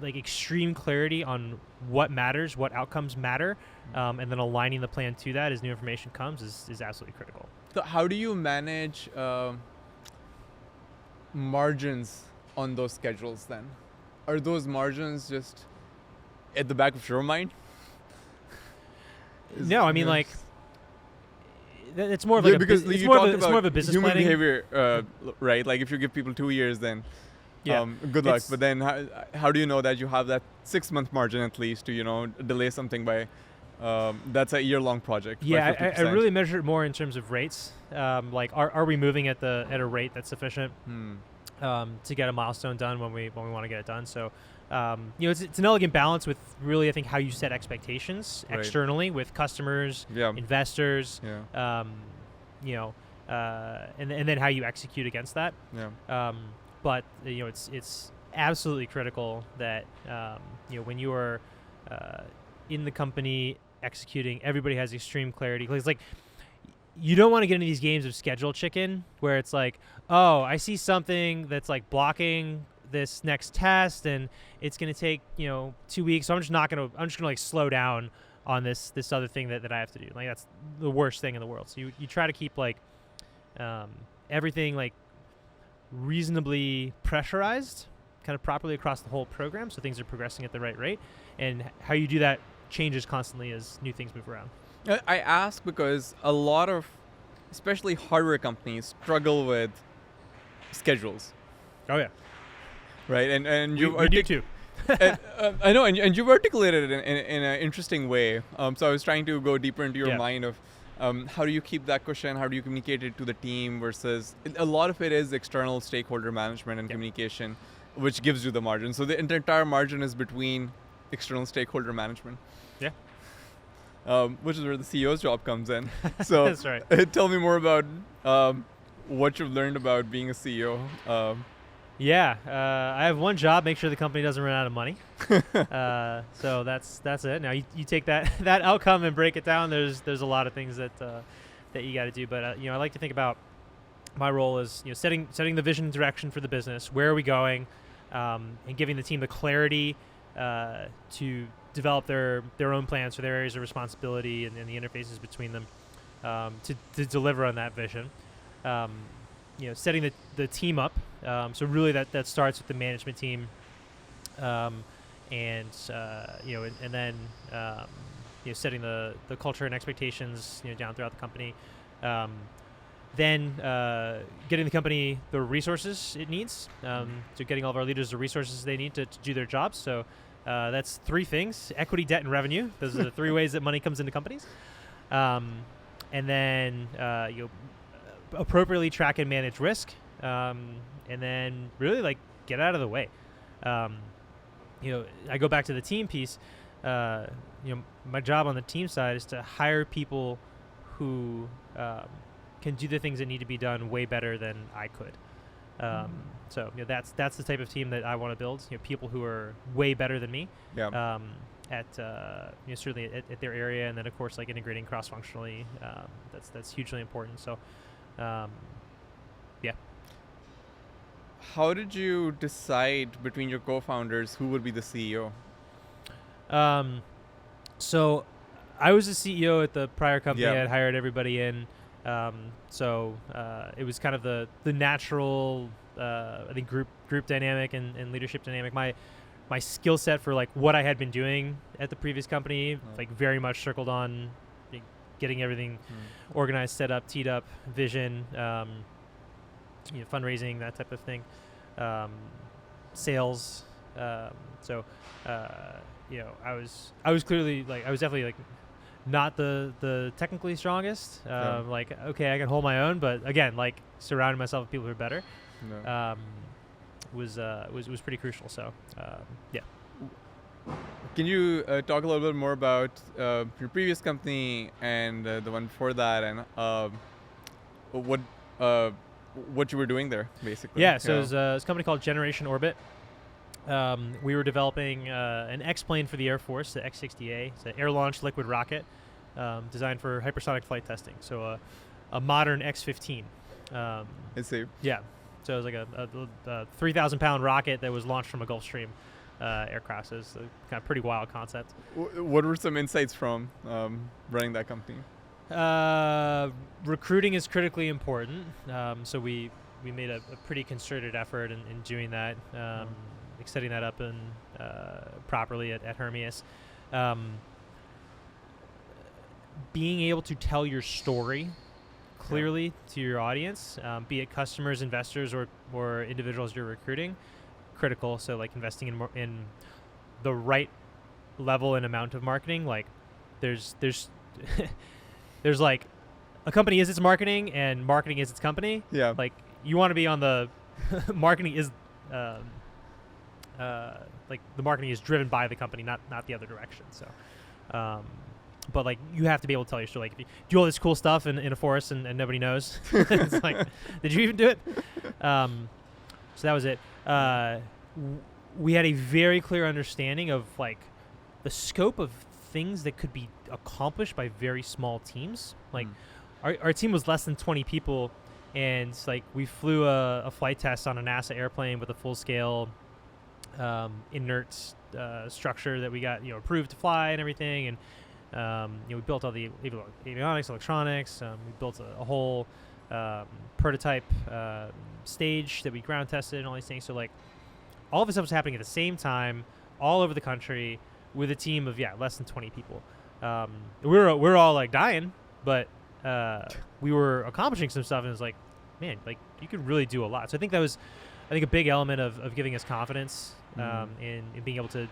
like extreme clarity on what matters, what outcomes matter, and then aligning the plan to that as new information comes is absolutely critical. So how do you manage margins on those schedules then? Are those margins just at the back of your mind? No, I mean, like, it's more of like because it's you more talked of a about business human planning. behavior, right? Like if you give people 2 years, then Yeah. good luck. It's- But then how do you know that you have that 6-month margin at least to delay something by? That's a year-long project. by Yeah, I 50%. really measure it more in terms of rates. Like, are we moving at a rate that's sufficient to get a milestone done when we want to get it done? So, it's an elegant balance with really, I think, how you set expectations Right. externally with customers, Yeah. investors, Yeah. and then how you execute against that. Yeah. But it's absolutely critical that when you are in the company executing, everybody has extreme clarity. 'Cause it's like, you don't want to get into these games of schedule chicken where it's like, oh, I see something that's like blocking this next test and it's going to take 2 weeks, so I'm just gonna like slow down on this other thing that I have to do. Like, that's the worst thing in the world. So you try to keep like everything like reasonably pressurized, kind of properly across the whole program, so things are progressing at the right rate. And how you do that changes constantly as new things move around. I ask because a lot of, especially hardware companies, struggle with schedules, Oh yeah, right? And we you do too. I know, and you've articulated it in an interesting way. So I was trying to go deeper into your Yeah. mind of how do you keep that cushion? How do you communicate it to the team versus a lot of it is external stakeholder management and Yeah. communication, which gives you the margin. So the entire margin is between external stakeholder management. Yeah. Which is where the CEO's job comes in. So That's right. tell me more about what you've learned about being a CEO. Yeah, I have one job: make sure the company doesn't run out of money. So that's it. Now you take that outcome and break it down. There's a lot of things that you got to do. But I like to think about my role as setting the vision and direction for the business. Where are we going? And giving the team the clarity to develop their own plans for their areas of responsibility and the interfaces between them to deliver on that vision. Setting the team up. So really that starts with the management team, and then setting the culture and expectations down throughout the company. Then getting the company the resources it needs. So getting all of our leaders the resources they need to do their jobs. So that's 3 things: equity, debt, and revenue. Those are the 3 ways that money comes into companies. And then appropriately track and manage risk, and then really like get out of the way. I go back to the team piece. My job on the team side is to hire people who can do the things that need to be done way better than I could. So that's the type of team that I want to build. People who are way better than me. Yeah. At certainly at their area, and then of course like integrating cross-functionally. That's hugely important. So, yeah. How did you decide between your co-founders who would be the CEO? So I was the CEO at the prior company. Yeah. I had hired everybody in. So it was kind of the natural, I think group dynamic and leadership dynamic. My skill set for like what I had been doing at the previous company, like very much circled on getting everything organized, set up, teed up, vision, fundraising, that type of thing, sales. So I was clearly like I was definitely like not the technically strongest. Like okay, I can hold my own, but again, like surrounding myself with people who are better. Was pretty crucial. So yeah. Can you talk a little bit more about your previous company and the one before that, and what you were doing there, basically? Yeah. So it was a company called Generation Orbit. We were developing an X-plane for the Air Force, the X-60A. It's an air-launched liquid rocket designed for hypersonic flight testing. So a modern X-15. I see. Yeah. So it was like a 3,000-pound rocket that was launched from a Gulfstream aircraft. So it's a kind of pretty wild concept. What were some insights from running that company? Recruiting is critically important. So we made a pretty concerted effort in doing that, like setting that up and properly at Hermeus. Being able to tell your story clearly to your audience, be it customers, investors, or individuals you're recruiting, critical. So like investing in the right level and amount of marketing. Like there's there's like a company is its marketing and marketing is its company. Yeah. Like you want to be on the marketing is like the marketing is driven by the company, not the other direction. So but like you have to be able to tell your story. Like if you do all this cool stuff in a forest and nobody knows, it's like, did you even do it? So that was it. We had a very clear understanding of like the scope of things that could be accomplished by very small teams. Like our team was less than 20 people, and like we flew a flight test on a NASA airplane with a full scale inert structure that we got approved to fly and everything, and we built all the avionics, electronics. We built a whole prototype stage that we ground tested and all these things. So like all of this stuff was happening at the same time, all over the country, with a team of less than 20 people. We're all like dying, but we were accomplishing some stuff, and it was like, man, like you could really do a lot. So I think that was, a big element of giving us confidence in being able to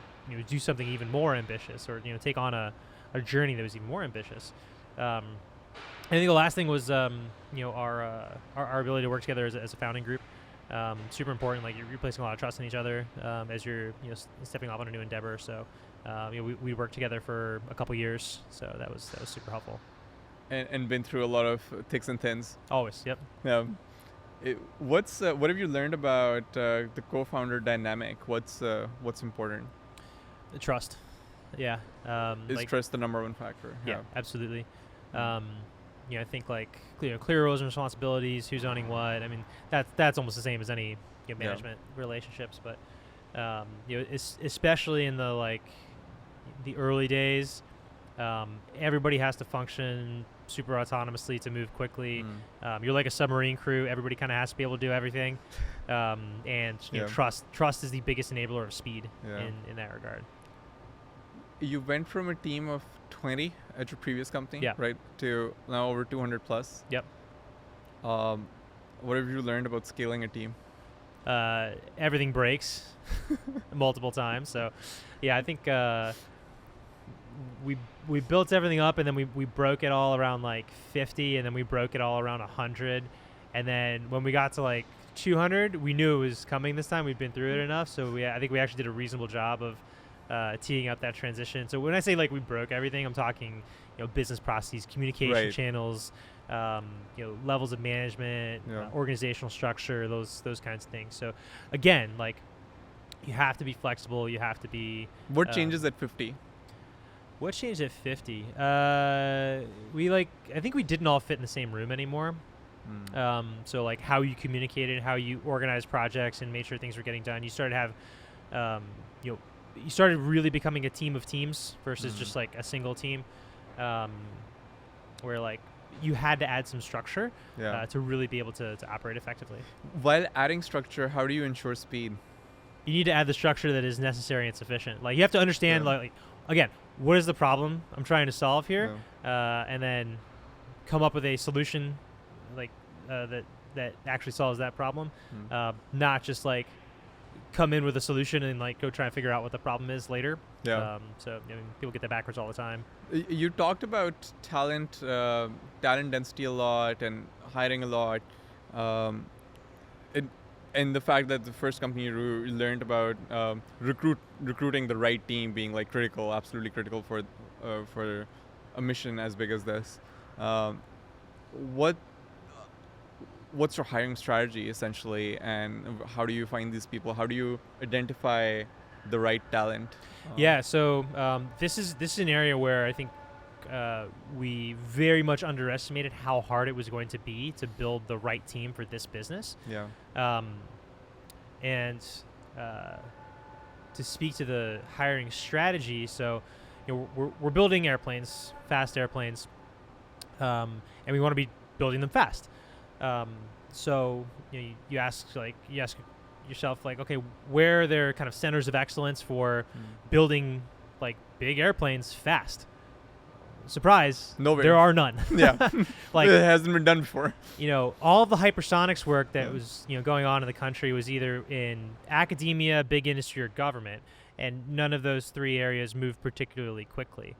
do something even more ambitious, or take on a journey that was even more ambitious. I think the last thing was our ability to work together as a founding group. Super important. Like you're placing a lot of trust in each other as you're stepping off on a new endeavor. So we worked together for a couple years. So that was super helpful. And been through a lot of thicks and thins. Always. Yep. Yeah. What have you learned about the co-founder dynamic? What's important? The trust. Yeah. Is trust the number one factor? Yeah, absolutely. I think like clear roles and responsibilities, who's owning what. I mean, that's almost the same as any management relationships, but especially in the the early days, everybody has to function super autonomously to move quickly. You're like a submarine crew. Everybody kind of has to be able to do everything, and trust is the biggest enabler of speed in that regard. You went from a team of 20 at your previous company, Yeah. right, to now over 200 plus. Yep. What have you learned about scaling a team? Everything breaks multiple times. So, I think we built everything up, and then we broke it all around like 50, and then we broke it all around 100, and then when we got to like 200, we knew it was coming this time. We'd been through it enough, so I think we actually did a reasonable job of teeing up that transition. So when I say like we broke everything, I'm talking business processes, communication channels, levels of management, organizational structure, those kinds of things. So again, like you have to be flexible. You have to be. What changes at 50? What changed at 50? I think we didn't all fit in the same room anymore. So like how you communicated, how you organized projects and made sure things were getting done. You started to have, you started really becoming a team of teams versus just like a single team, where like you had to add some structure to really be able to operate effectively. While adding structure, how do you ensure speed? You need to add the structure that is necessary and sufficient. Like you have to understand, like again, what is the problem I'm trying to solve here, and then come up with a solution, like that actually solves that problem, not just like come in with a solution and like go try and figure out what the problem is later. So people get that backwards all the time. You talked about talent density a lot and hiring a lot, and the fact that the first company you learned about recruiting the right team being like critical, absolutely critical for a mission as big as this. What's your hiring strategy essentially, and how do you find these people? How do you identify the right talent? So this is an area where I think we very much underestimated how hard it was going to be to build the right team for this business. And to speak to the hiring strategy, so we're building airplanes, fast airplanes, and we want to be building them fast. So you ask yourself, like, okay, where are there kind of centers of excellence for building like big airplanes fast? Surprise, nowhere. There are none. Like it hasn't been done before. All of the hypersonics work that was going on in the country was either in academia, big industry, or government, and none of those three areas move particularly quickly.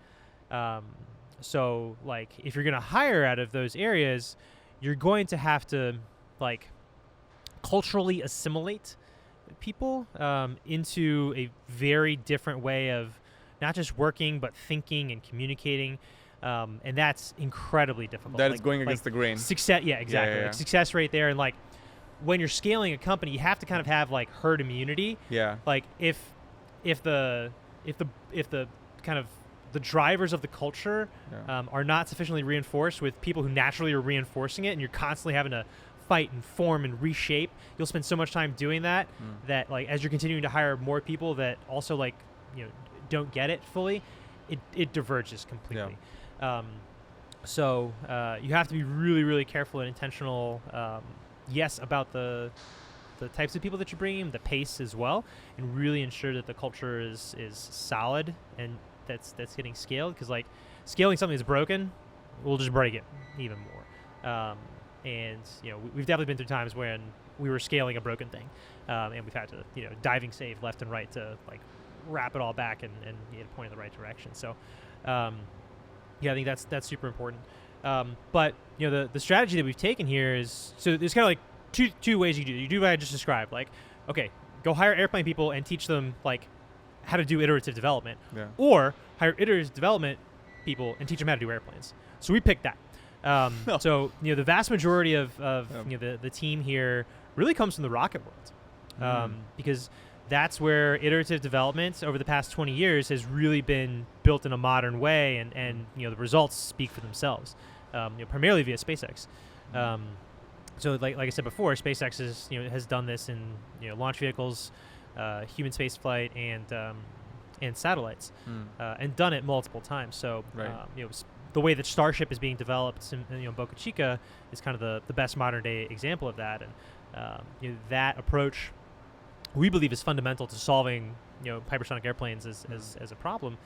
So like if you're going to hire out of those areas, you're going to have to like culturally assimilate people into a very different way of not just working but thinking and communicating, and that's incredibly difficult. That is going against the grain. Success, exactly. Like success rate there, and like when you're scaling a company, you have to kind of have like herd immunity. Like if the kind of the drivers of the culture are not sufficiently reinforced with people who naturally are reinforcing it, and you're constantly having to fight and form and reshape, you'll spend so much time doing that that like as you're continuing to hire more people that also like don't get it fully, it diverges completely. So you have to be really, really careful and intentional, about the types of people that you bring in, the pace as well, and really ensure that the culture is solid and that's getting scaled, because like scaling something that's broken will just break it even more. And we've definitely been through times when we were scaling a broken thing, and we've had to diving save left and right to like wrap it all back and point in the right direction. So I think that's super important. But the strategy that we've taken here is, so there's kind of like two ways you do what I just described. Like, okay, go hire airplane people and teach them like how to do iterative development, or hire iterative development people and teach them how to do airplanes. So we picked that. So the vast majority of the team here really comes from the rocket world, because that's where iterative development over the past 20 years has really been built in a modern way, and the results speak for themselves, primarily via SpaceX. So like I said before, SpaceX has done this in launch vehicles, human space flight, and satellites, and done it multiple times. So the way that Starship is being developed in Boca Chica is kind of the best modern day example of that, and that approach we believe is fundamental to solving hypersonic airplanes as a problem.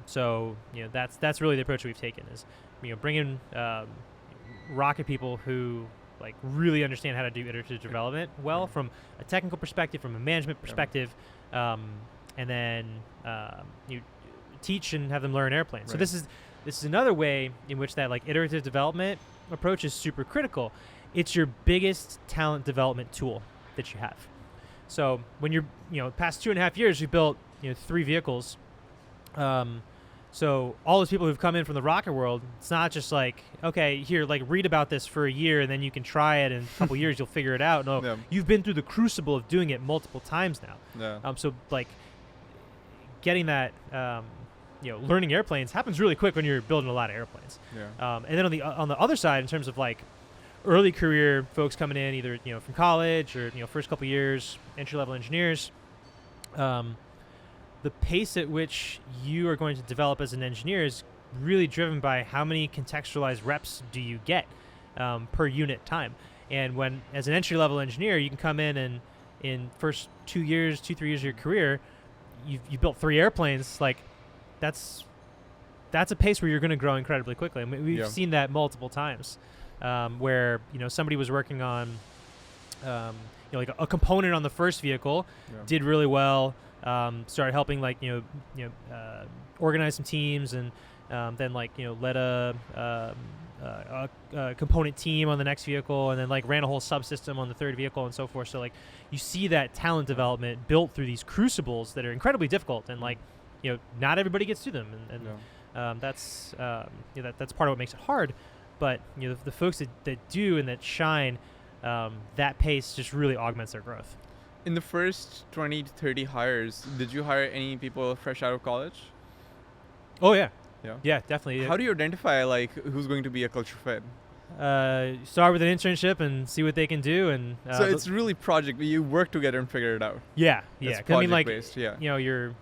So that's really the approach we've taken, is bring in rocket people who like really understand how to do iterative development well, from a technical perspective, from a management perspective, and then you teach and have them learn airplanes. So this is another way in which that like iterative development approach is super critical. It's your biggest talent development tool that you have. So when you're past 2.5 years, we built 3 vehicles. So all those people who've come in from the rocket world, it's not just like, okay, here, like read about this for a year and then you can try it, and in a couple years you'll figure it out. No, you've been through the crucible of doing it multiple times now. So like getting that, learning airplanes happens really quick when you're building a lot of airplanes. And then on the other side, in terms of like early career folks coming in, either from college or first couple years, entry level engineers, the pace at which you are going to develop as an engineer is really driven by how many contextualized reps do you get per unit time. And when, as an entry level engineer, you can come in and in first 3 years of your career, you've built 3 airplanes. Like that's a pace where you're going to grow incredibly quickly. I mean, we've seen that multiple times, where somebody was working on like a component on the first vehicle, did really well. Started helping organize some teams, and then led a component team on the next vehicle, and then ran a whole subsystem on the third vehicle, and so forth. So you see that talent development built through these crucibles that are incredibly difficult, and not everybody gets through them, and that's part of what makes it hard. But the folks that do and that shine, that pace just really augments their growth. In the first 20 to 30 hires, did you hire any people fresh out of college? Oh, yeah. Yeah, definitely. How do you identify who's going to be a culture fit? Start with an internship and see what they can do, and so it's really project. You work together and figure it out. Yeah. It's project based. Yeah. You're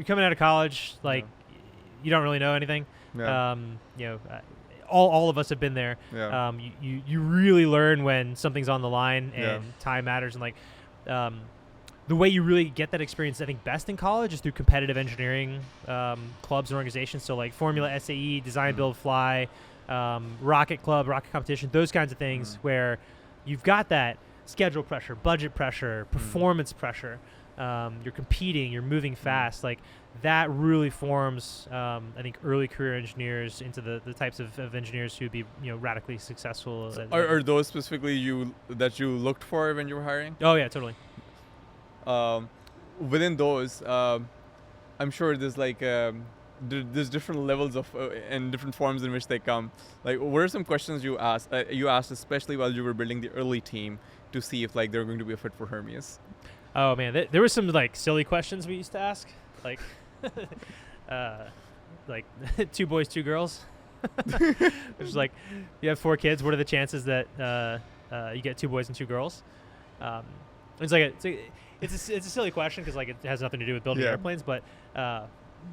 coming out of college, you don't really know anything. All of us have been there. You really learn when something's on the line and time matters, and the way you really get that experience, I think, best in college is through competitive engineering clubs and organizations. So Formula SAE, Design, Build, Fly, Rocket Club, Rocket Competition, those kinds of things where you've got that schedule pressure, budget pressure, performance pressure. You're competing, you're moving fast. That really forms, I think, early career engineers into the types of engineers who would be radically successful. Are those specifically that you looked for when you were hiring? Oh yeah, totally. Within those, I'm sure there's there's different levels of and different forms in which they come. What are some questions you asked? Especially while you were building the early team to see if they're going to be a fit for Hermeus. Oh man, there were some silly questions we used to ask, 2 boys, 2 girls. Which is you have 4 kids. What are the chances that you get 2 boys and 2 girls? It's a silly question because it has nothing to do with building airplanes, but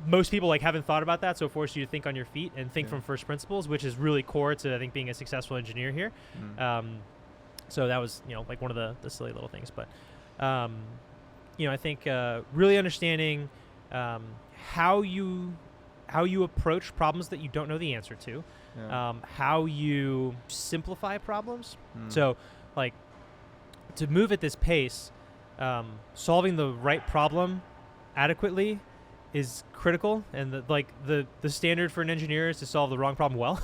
most people haven't thought about that, so it forces you to think on your feet and think from first principles, which is really core to, I think, being a successful engineer here. So that was one of the silly little things, but I think really understanding how you approach problems that you don't know the answer to, how you simplify problems. So to move at this pace, solving the right problem adequately is critical, and the standard for an engineer is to solve the wrong problem well.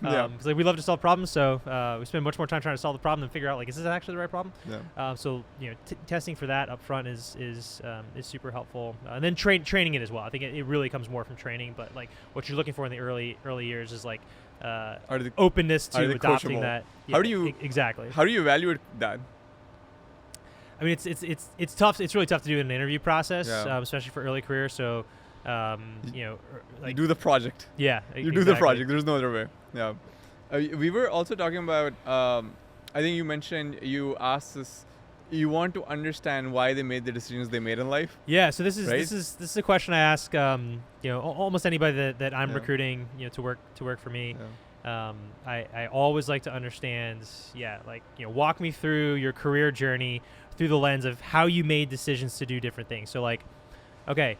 Because we love to solve problems, so we spend much more time trying to solve the problem than figure out is this actually the right problem. So testing for that up front is super helpful, and then training it as well. I think it really comes more from training, but what you're looking for in the early years is openness to adopting that. How do you exactly? How do you evaluate that? I mean, it's tough. It's really tough to do in an interview process, especially for early career. So, you do the project. Yeah, you do the project. There's no other way. Yeah, we were also talking about. I think you mentioned you asked us. You want to understand why they made the decisions they made in life. Yeah. So this is a question I ask. Almost anybody that I'm recruiting. To work for me. I always like to understand. Walk me through your career journey through the lens of how you made decisions to do different things. So okay,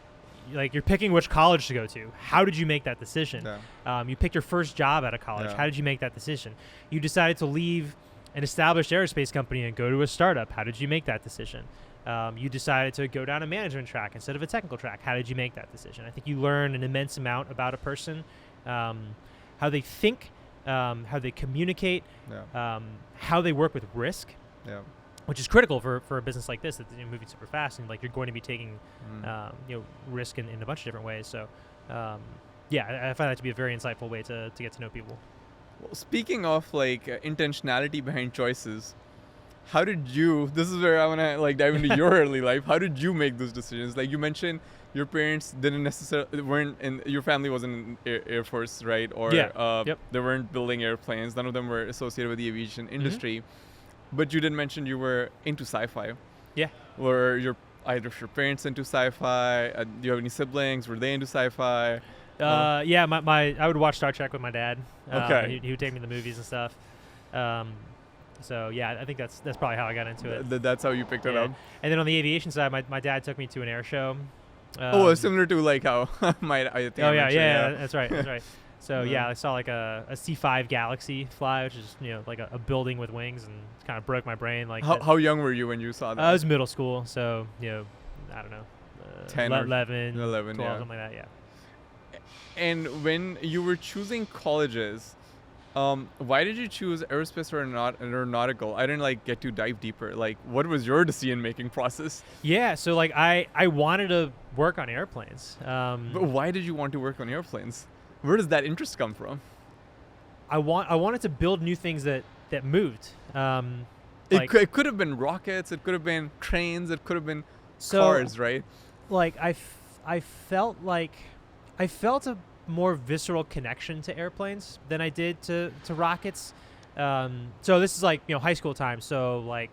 you're picking which college to go to. How did you make that decision? You picked your first job out of college. How did you make that decision? You decided to leave an established aerospace company and go to a startup. How did you make that decision? You decided to go down a management track instead of a technical track. How did you make that decision? I think you learn an immense amount about a person, how they think, how they communicate, how they work with risk. which is critical for a business like this that's moving super fast, and like you're going to be taking risk in a bunch of different ways. So I find that to be a very insightful way to get to know people. Well, speaking of like intentionality behind choices, how did you? This is where I want to like dive into your early life. How did you make those decisions? Like you mentioned, your parents didn't necessarily weren't in. Your family wasn't in Air Force, right? Or they weren't building airplanes. None of them were associated with the aviation industry. But you did mention you were into sci-fi. Yeah. Were either of your parents into sci-fi? Do you have any siblings? Were they into sci-fi? I would watch Star Trek with my dad. Okay. He would take me to the movies and stuff. So yeah, I think that's probably how I got into it. That's how you picked it up. And then on the aviation side, my dad took me to an air show. Similar to like how I think. That's right. So I saw like a C5 Galaxy fly, which is like a building with wings, and it kind of broke my brain. Like how young were you when you saw that? I was middle school, so I don't know, 10 11, 12, something like that. Yeah. And when you were choosing colleges, why did you choose aerospace or aeronautical? I didn't get to dive deeper. Like, what was your decision-making process? Yeah, so like I wanted to work on airplanes. But why did you want to work on airplanes? Where does that interest come from? I wanted to build new things that moved. It could have been rockets. It could have been trains. It could have been cars, right? Like I felt a more visceral connection to airplanes than I did to rockets. So this is like high school time. So like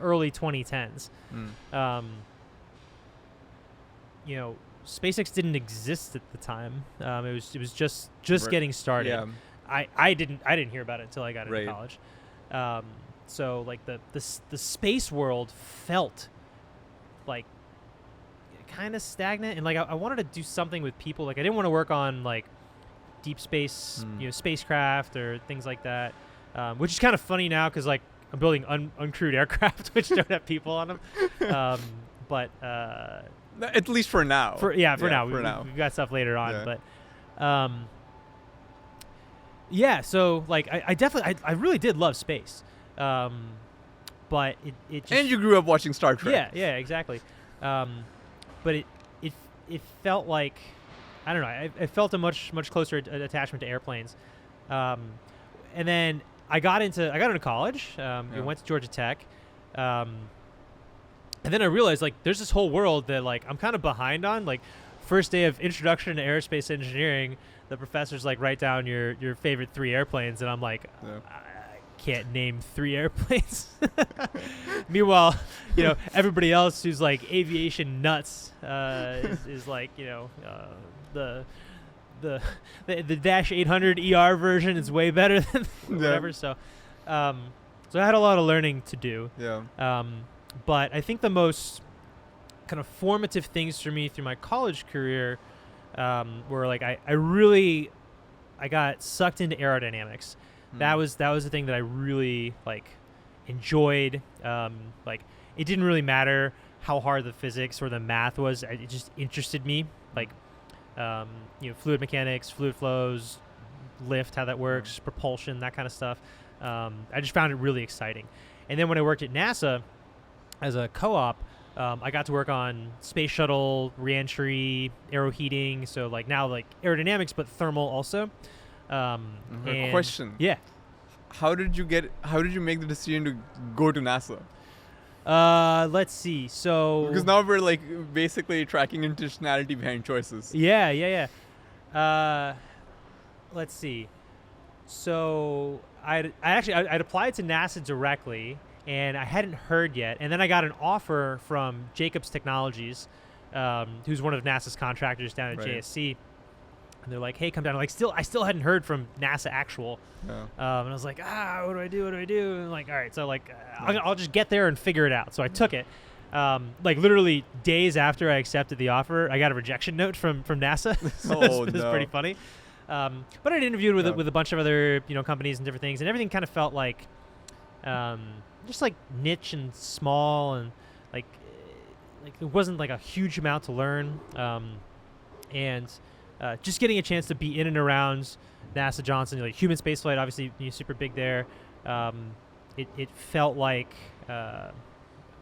early 2010s. SpaceX didn't exist at the time. It was just getting started. Yeah. I didn't hear about it until I got into college. So like the space world felt like kind of stagnant, and like I wanted to do something with people. Like I didn't want to work on like deep space, spacecraft or things like that, which is kind of funny now because like I'm building uncrewed aircraft which don't have people on them. But at least for now. For now. We've got stuff later on, but so like I definitely I really did love space. But it just, and you grew up watching Star Trek. Yeah, exactly. But it felt like, I don't know, I felt a much closer attachment to airplanes. And then I got into college. We went to Georgia Tech. And then I realized like there's this whole world that like I'm kind of behind on. Like first day of introduction to aerospace engineering, the professor's like write down your favorite 3 airplanes, and I'm like I can't name 3 airplanes. Meanwhile, everybody else who's like aviation nuts is like the Dash 800 ER version is way better than whatever. So I had a lot of learning to do. But I think the most kind of formative things for me through my college career were like I got sucked into aerodynamics. That was the thing that I really like enjoyed. Like it didn't really matter how hard the physics or the math was. It just interested me. Like fluid mechanics, fluid flows, lift, how that works, propulsion, that kind of stuff. I just found it really exciting. And then when I worked at NASA as a co-op, I got to work on space shuttle reentry, aero heating. So like now like aerodynamics, but thermal also. A question. Yeah. How did you make the decision to go to NASA? Let's see. So because now we're like basically tracking intentionality behind choices. Yeah. Let's see. So I'd applied to NASA directly, and I hadn't heard yet. And then I got an offer from Jacobs Technologies, who's one of NASA's contractors down at JSC. And they're like, "Hey, come down." Like, I still hadn't heard from NASA actual. And I was like, what do I do? And I'm like, all right, so like, I'll just get there and figure it out. So I took it. Like literally days after I accepted the offer, I got a rejection note from NASA. So it was pretty funny. But I'd interviewed with a bunch of other companies and different things, and everything kind of felt like just like niche and small, and like it wasn't like a huge amount to learn. And just getting a chance to be in and around NASA Johnson, like human spaceflight, obviously super big there. It felt like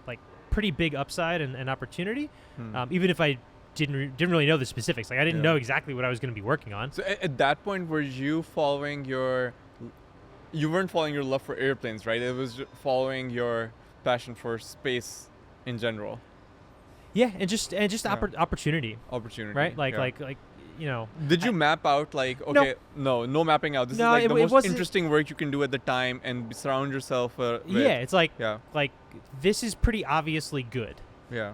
like pretty big upside and opportunity, Hmm. even if I didn't really know the specifics. Like I didn't Yeah. know exactly what I was going to be working on. So at that point, were you following you weren't following your love for airplanes, right? It was following your passion for space in general, Yeah, and just Yeah. opportunity, opportunity. right? Like yeah. you know. Did you map out like, okay, no mapping out. This No, is like it the most wasn't- interesting work you can do at the time and surround yourself with. Yeah, it's like Yeah. this is pretty obviously good. Yeah.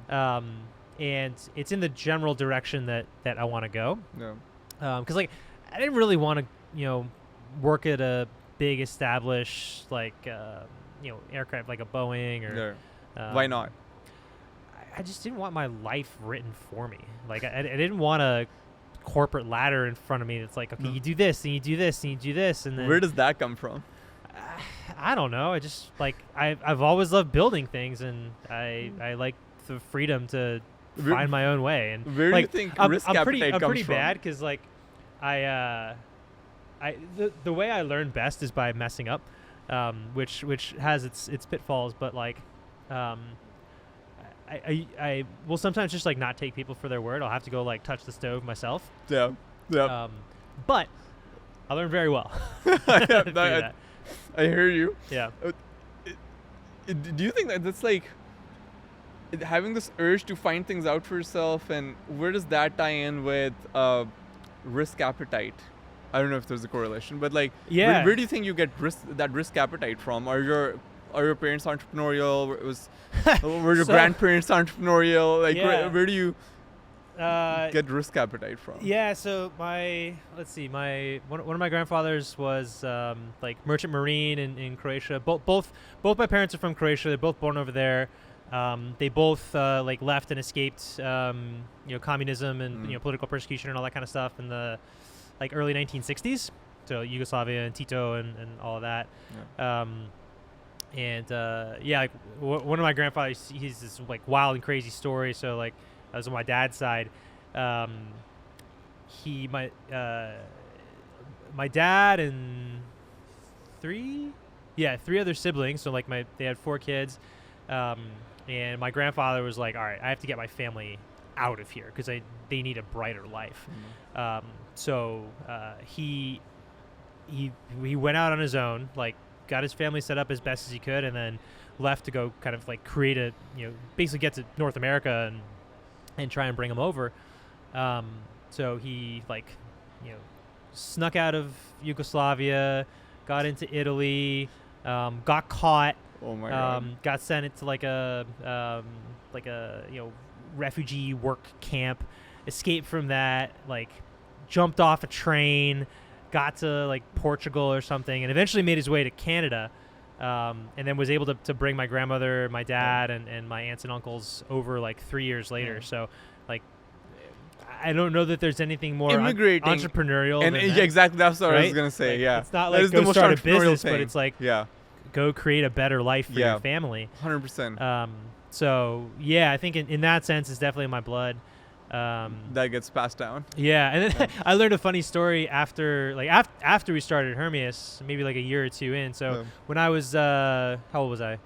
And it's in the general direction that I want to go. Yeah. Because like I didn't really want to work at a big established aircraft like a Boeing or Yeah. Why not? I just didn't want my life written for me. Like I didn't want a corporate ladder in front of me that's like, okay, No. you do this and you do this and you do this, and then Where does that come from? I don't know. I just like I've always loved building things, and I like the freedom to Where- find my own way. And Where like, do you think I'm risk pretty appetite comes pretty from? bad because like the way I learn best is by messing up, which has its pitfalls, but like I will sometimes just like not take people for their word. I'll have to go like touch the stove myself. Yeah. Yeah. But I learn very well. Yeah, through I that. hear you. Yeah. Do you think that that's like having this urge to find things out for yourself, and where does that tie in with risk appetite? I don't know if there's a correlation, but like, Yeah. where do you think you get that risk appetite from? Are your parents entrepreneurial? Were your So- grandparents entrepreneurial? Like, Yeah. where do you Uh, get risk appetite from? Yeah, so one of my grandfathers was like merchant marine in Croatia. Both my parents are from Croatia. They're both born over there. They both like left and escaped communism and political persecution and all that kind of stuff in the like early 1960s. So Yugoslavia and Tito and all of that. Yeah. Like one of my grandfathers, he's this like wild and crazy story. So like that was on my dad's side. My dad and three other siblings. So like they had 4 kids, and my grandfather was like, all right, I have to get my family out of here because they need a brighter life. So he went out on his own, like got his family set up as best as he could, and then left to go kind of like create basically get to North America and try and bring them over. So he snuck out of Yugoslavia, got into Italy, got caught, Oh my god. got sent into like a refugee work camp, escaped from that, like jumped off a train, got to like Portugal or something, and eventually made his way to Canada, and then was able to bring my grandmother, my dad, and my aunts and uncles over like 3 years later. Yeah. So like I don't know that there's anything more Immigrating. entrepreneurial And than yeah, that, exactly, that's what I was right? gonna say. Like, Yeah, it's not That like is the go most start a entrepreneurial business, thing. but it's like yeah, go create a better life for Yeah. your family. 100%. So yeah, I think in that sense, it's definitely in my blood. That gets passed down. Yeah, and then Yeah. I learned a funny story after after we started Hermeus, maybe like a year or 2 in. So Yeah. when I was how old was I?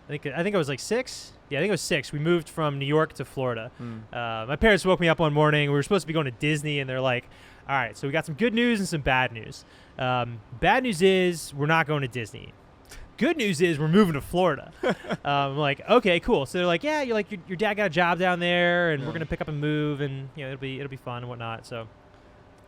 I think I was like 6. Yeah, I think I was 6. We moved from New York to Florida. My parents woke me up one morning. We were supposed to be going to Disney, and they're like, "All right, so we got some good news and some bad news. Bad news is we're not going to Disney. Good news is we're moving to Florida." I'm like, "Okay, cool." So they're like, "Yeah, your dad got a job down there, and Yeah. we're gonna pick up and move, and it'll be fun and whatnot." So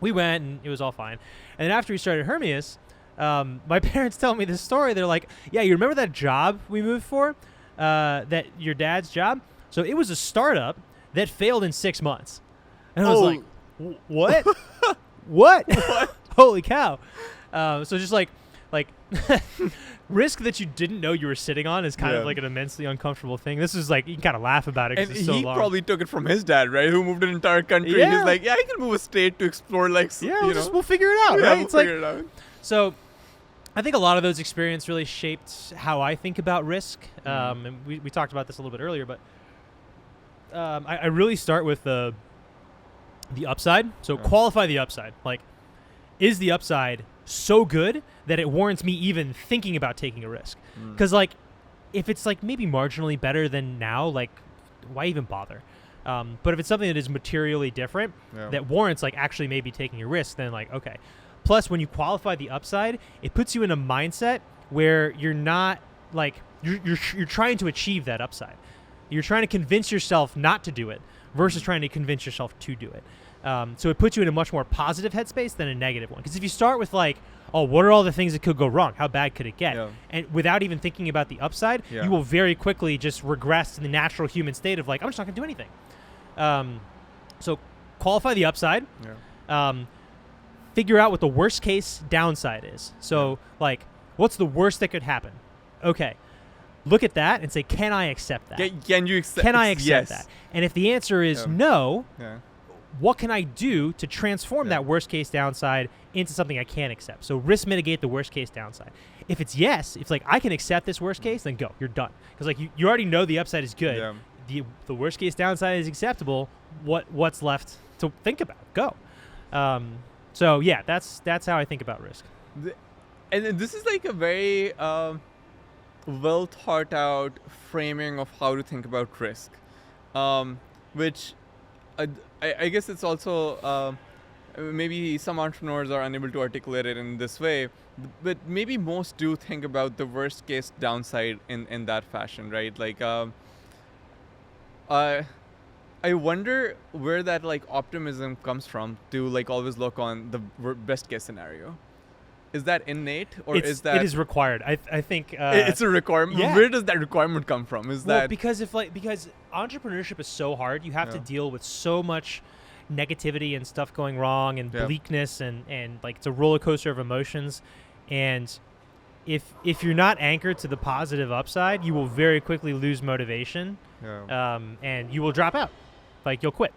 we went, and it was all fine. And then after we started Hermeus, my parents tell me this story. They're like, "Yeah, you remember that job we moved for? That your dad's job? So it was a startup that failed in 6 months." And I was like, "What? What? Holy cow!" So just like risk that you didn't know you were sitting on is kind of Yeah. like an immensely uncomfortable thing. This is like you can kind of laugh about it And because it's so he long. probably took it from his dad, right? Who moved an entire country. Yeah. He's like, yeah, I can move a state to explore, like, yeah, you know. we'll figure it out, Yeah, right? we'll It's like figure it out. so. I think a lot of those experiences really shaped how I think about risk. And we talked about this a little bit earlier, but I really start with the upside. So Yeah. qualify the upside. Like, is the upside so good that it warrants me even thinking about taking a risk? Because like if it's like maybe marginally better than now, like why even bother? But if it's something that is materially different that warrants like actually maybe taking a risk, then like okay. Plus, when you qualify the upside, it puts you in a mindset where you're not like you're trying to achieve that upside. You're trying to convince yourself not to do it versus trying to convince yourself to do it. So it puts you in a much more positive headspace than a negative one. Because if you start with like, oh, what are all the things that could go wrong? How bad could it get? Yeah. And without even thinking about the upside, you will very quickly just regress to the natural human state of like, I'm just not going to do anything. So qualify the upside. Figure out what the worst case downside is. So like, what's the worst that could happen? Okay. Look at that and say, can I accept that? Can you accept? Can I accept that? And if the answer is no, what can I do to transform that worst case downside into something I can accept? So risk mitigate the worst case downside. If it's yes, if like I can accept this worst case, then go. You're done. Because like you already know the upside is good. The worst case downside is acceptable. What's left to think about? Go. So yeah, that's how I think about risk. And this is like a very well thought out framing of how to think about risk, which I guess it's also maybe some entrepreneurs are unable to articulate it in this way, but maybe most do think about the worst case downside in that fashion, right? Like I wonder where that like optimism comes from to like always look on the best case scenario. Is that innate or is that? It is required. I think it's a requirement. Yeah. Where does that requirement come from? Because entrepreneurship is so hard. You have to deal with so much negativity and stuff going wrong and bleakness and like it's a roller coaster of emotions. And if you're not anchored to the positive upside, you will very quickly lose motivation. And you will drop out. Like you'll quit.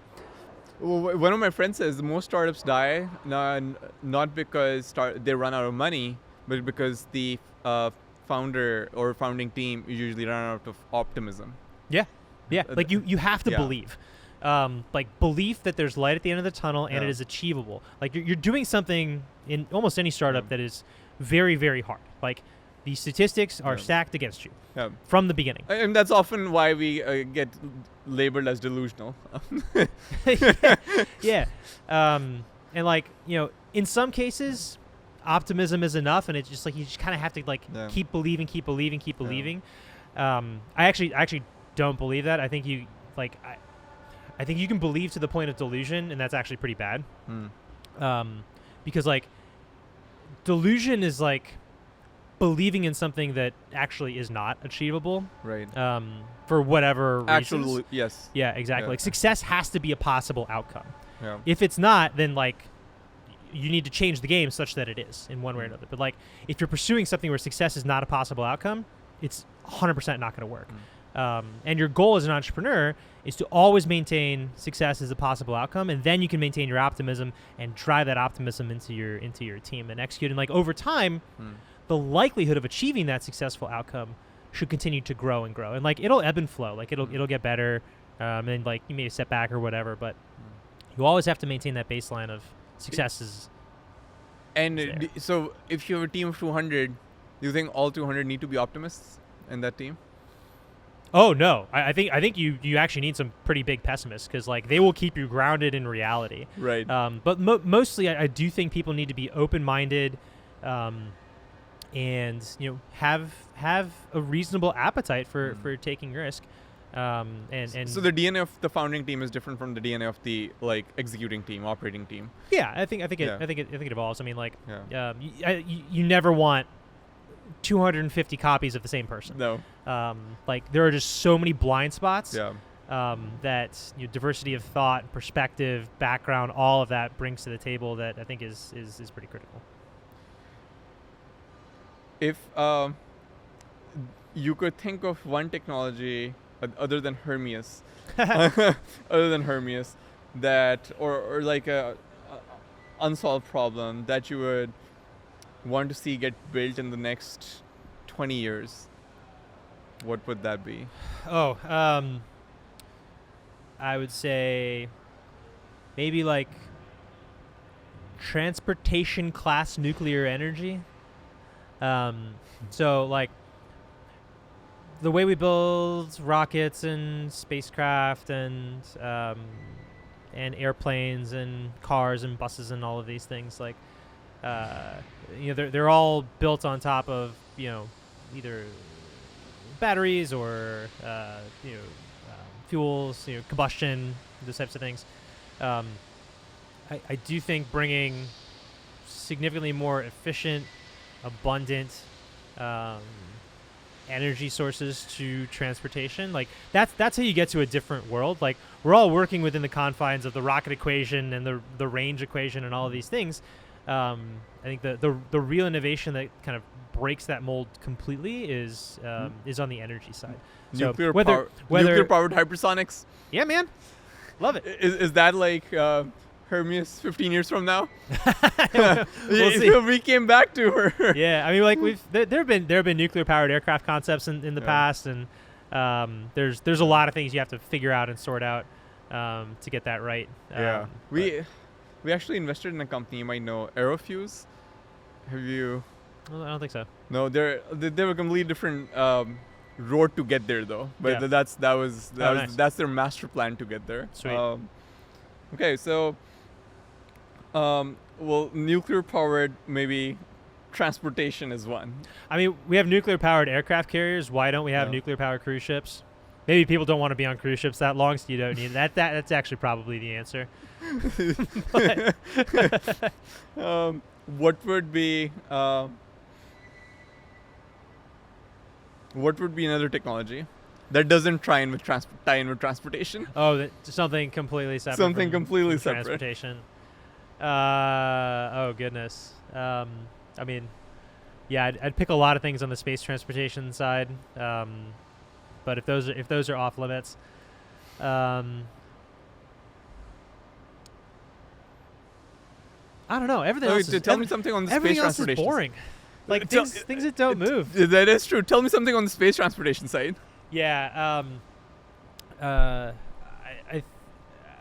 Well, one of my friends says most startups die not because they run out of money, but because the founder or founding team usually run out of optimism. Yeah. Like you have to believe. Like belief that there's light at the end of the tunnel and it is achievable. Like you're doing something in almost any startup that is very, very hard. Like the statistics are stacked against you from the beginning. And that's often why we get labeled as delusional. And like, you know, in some cases, optimism is enough, and it's just like you just kind of have to like keep believing. I actually don't believe that. I think you like I think you can believe to the point of delusion, and that's actually pretty bad. Because like delusion is like believing in something that actually is not achievable, right? For whatever reasons. Actually, yes. Yeah, exactly. Like success has to be a possible outcome. Yeah. If it's not, then like you need to change the game such that it is in one way or another. But like if you're pursuing something where success is not a possible outcome, it's 100% not going to work. And your goal as an entrepreneur is to always maintain success as a possible outcome, and then you can maintain your optimism and drive that optimism into your team and execute. And like over time, the likelihood of achieving that successful outcome should continue to grow and grow. And like it'll ebb and flow. Like it'll get better, and like you may set back or whatever, but you always have to maintain that baseline of successes. And so if you have a team of 200, do you think all 200 need to be optimists in that team? Oh no, I think you actually need some pretty big pessimists, because like they will keep you grounded in reality. Right. But mostly I do think people need to be open-minded, and you know have a reasonable appetite for taking risk. And so the DNA of the founding team is different from the DNA of the like executing team, operating team. Yeah, I think it evolves. I mean, like you never want 250 copies of the same person. No. Like there are just so many blind spots. Yeah. That diversity of thought, perspective, background, all of that brings to the table that I think is pretty critical. If you could think of one technology other than Hermeus, that or like a unsolved problem that you would want to see get built in the next 20 years, what would that be? I would say maybe like transportation class nuclear energy. So like the way we build rockets and spacecraft and airplanes and cars and buses and all of these things, like they're all built on top of either batteries or fuels, combustion, those types of things. I do think bringing significantly more efficient, abundant energy sources to transportation, like that's how you get to a different world. Like, we're all working within the confines of the rocket equation and the range equation and all of these things. I think the real innovation that kind of breaks that mold completely is on the energy side. Nuclear powered hypersonics. Yeah, man, love it. Is that like Hermeus 15 years from now? We'll see. We came back to her. Yeah, I mean, like there have been nuclear powered aircraft concepts in the past, and there's a lot of things you have to figure out and sort out to get that right. We actually invested in a company you might know, Aerofuse. Have you? Well, I don't think so. No, they were a completely different road to get there though. But that's their master plan to get there. Sweet. Okay, so nuclear powered, maybe transportation is one. I mean, we have nuclear powered aircraft carriers. Why don't we have nuclear powered cruise ships? Maybe people don't want to be on cruise ships that long, so you don't need that. That's actually probably the answer. What would be another technology that doesn't tie in with transportation? Oh, something completely separate. Something from completely separate. Transportation. Oh goodness. I mean, yeah, I'd pick a lot of things on the space transportation side. But if those are off limits, I don't know. Everything else tell me something on the space transportation. Everything else is boring. Like things that don't move. That is true. Tell me something on the space transportation side. Yeah. I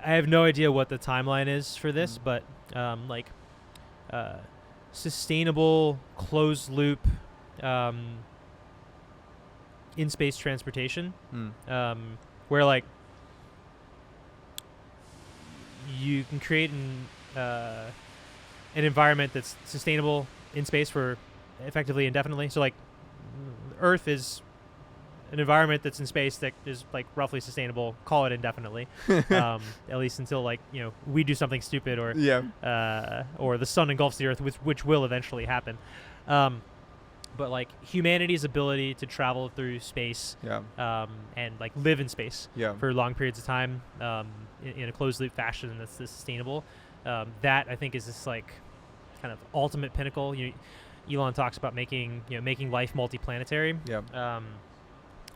have no idea what the timeline is for this, but sustainable closed loop in space transportation, where like you can create an environment that's sustainable in space for effectively indefinitely. So like Earth is an environment that's in space that is like roughly sustainable, call it indefinitely, at least until like we do something stupid or the sun engulfs the Earth, which will eventually happen. But like humanity's ability to travel through space and like live in space for long periods of time in a closed loop fashion that's sustainable, that I think is this like kind of ultimate pinnacle. Elon talks about making life multiplanetary.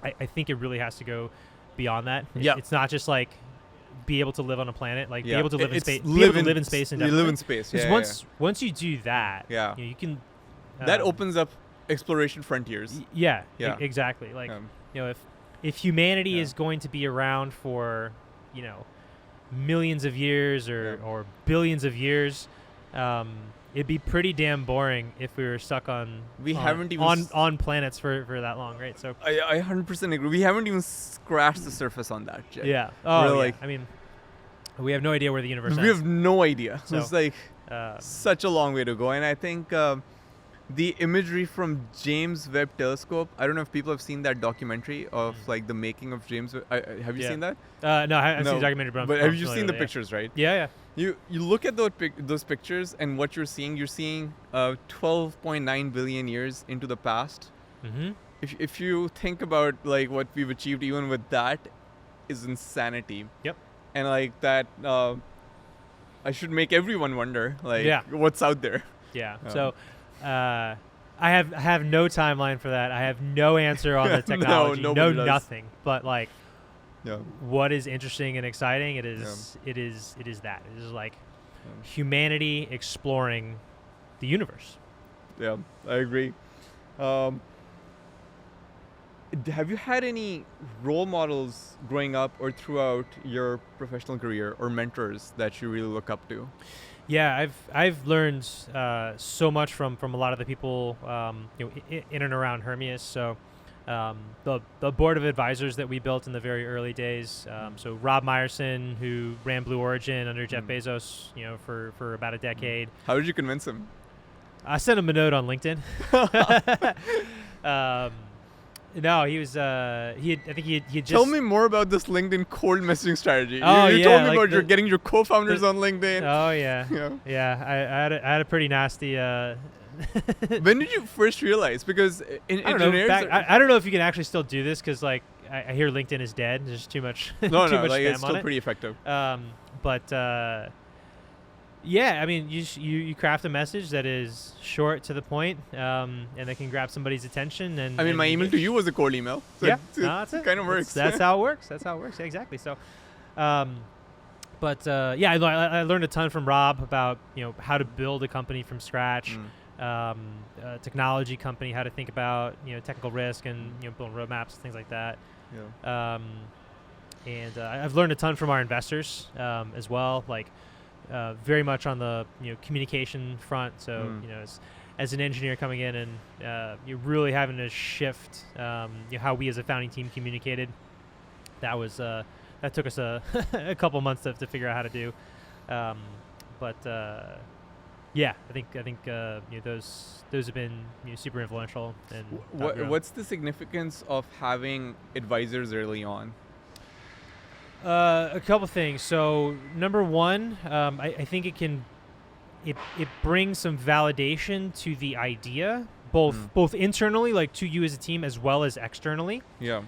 I think it really has to go beyond that. It's not just like be able to live on a planet, like be able to live in space. Be able to live in space indefinitely. You live in space. Once you do that, you can. That opens up exploration frontiers. Exactly. Like if humanity is going to be around for millions of years or billions of years, it'd be pretty damn boring if we were stuck on planets for that long, right? So I 100% agree. We haven't even scratched the surface on that yet. Yeah. Oh, yeah. I mean, we have no idea where the universe ends. We have no idea. So it's like such a long way to go. And I think the imagery from James Webb Telescope, I don't know if people have seen that documentary of like the making of James Webb. Have you seen that? No, I've seen the documentary, but have you seen the pictures, right? Yeah. You look at those pictures, and what you're seeing 12.9 billion years into the past. Mm-hmm. If you think about like what we've achieved, even with that, is insanity. Yep. And like that, I should make everyone wonder like what's out there. Yeah. So, I have no timeline for that. I have no answer on the technology. Nothing. But like. What is interesting and exciting? It is that. It is like humanity exploring the universe. Yeah, I agree. Have you had any role models growing up or throughout your professional career or mentors that you really look up to? Yeah, I've learned so much from a lot of the people in and around Hermeus. So the board of advisors that we built in the very early days. So Rob Meyerson, who ran Blue Origin under Jeff Bezos, for about a decade. How did you convince him? I sent him a note on LinkedIn. No, he was. I think he had just. Tell me more about this LinkedIn cold messaging strategy. Oh, you yeah, told me like about you're getting your co-founders on LinkedIn. Oh yeah. Yeah. Yeah. I had a pretty nasty. When did you first realize? Because I don't know. engineers. I don't know if you can actually still do this because like I hear LinkedIn is dead. There's too much. No, too much like spam it's still on it. pretty effective. But yeah, I mean, you craft a message that is short to the point, and that can grab somebody's attention. And I mean, and my email to you was a cold email. So yeah, it kind of works. That's how it works. That's how it works. Yeah, exactly. So, yeah, I learned a ton from Rob about how to build a company from scratch, a technology company, how to think about technical risk and build roadmaps, things like that. Yeah. And I've learned a ton from our investors as well, like very much on the communication front. So as an engineer coming in and you're really having to shift how we as a founding team communicated. That took us a a couple months to figure out how to do. Yeah, I think those have been super influential. And what's the significance of having advisors early on? A couple things. So number one, I think it brings some validation to the idea, both internally, like to you as a team, as well as externally. Yeah.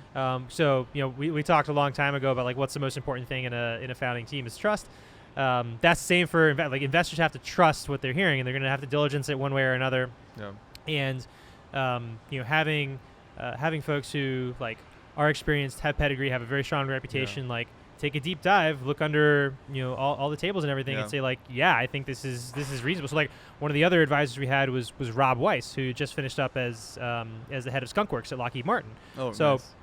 So we talked a long time ago about like what's the most important thing in a founding team is trust. That's the same for investors have to trust what they're hearing, and they're going to have to diligence it one way or another. Yeah. And having folks who like are experienced, have pedigree, have a very strong reputation, like take a deep dive, look under all the tables and everything, and say like, I think this is reasonable. So like one of the other advisors we had was Rob Weiss, who just finished up as the head of Skunkworks at Lockheed Martin. Oh, so nice.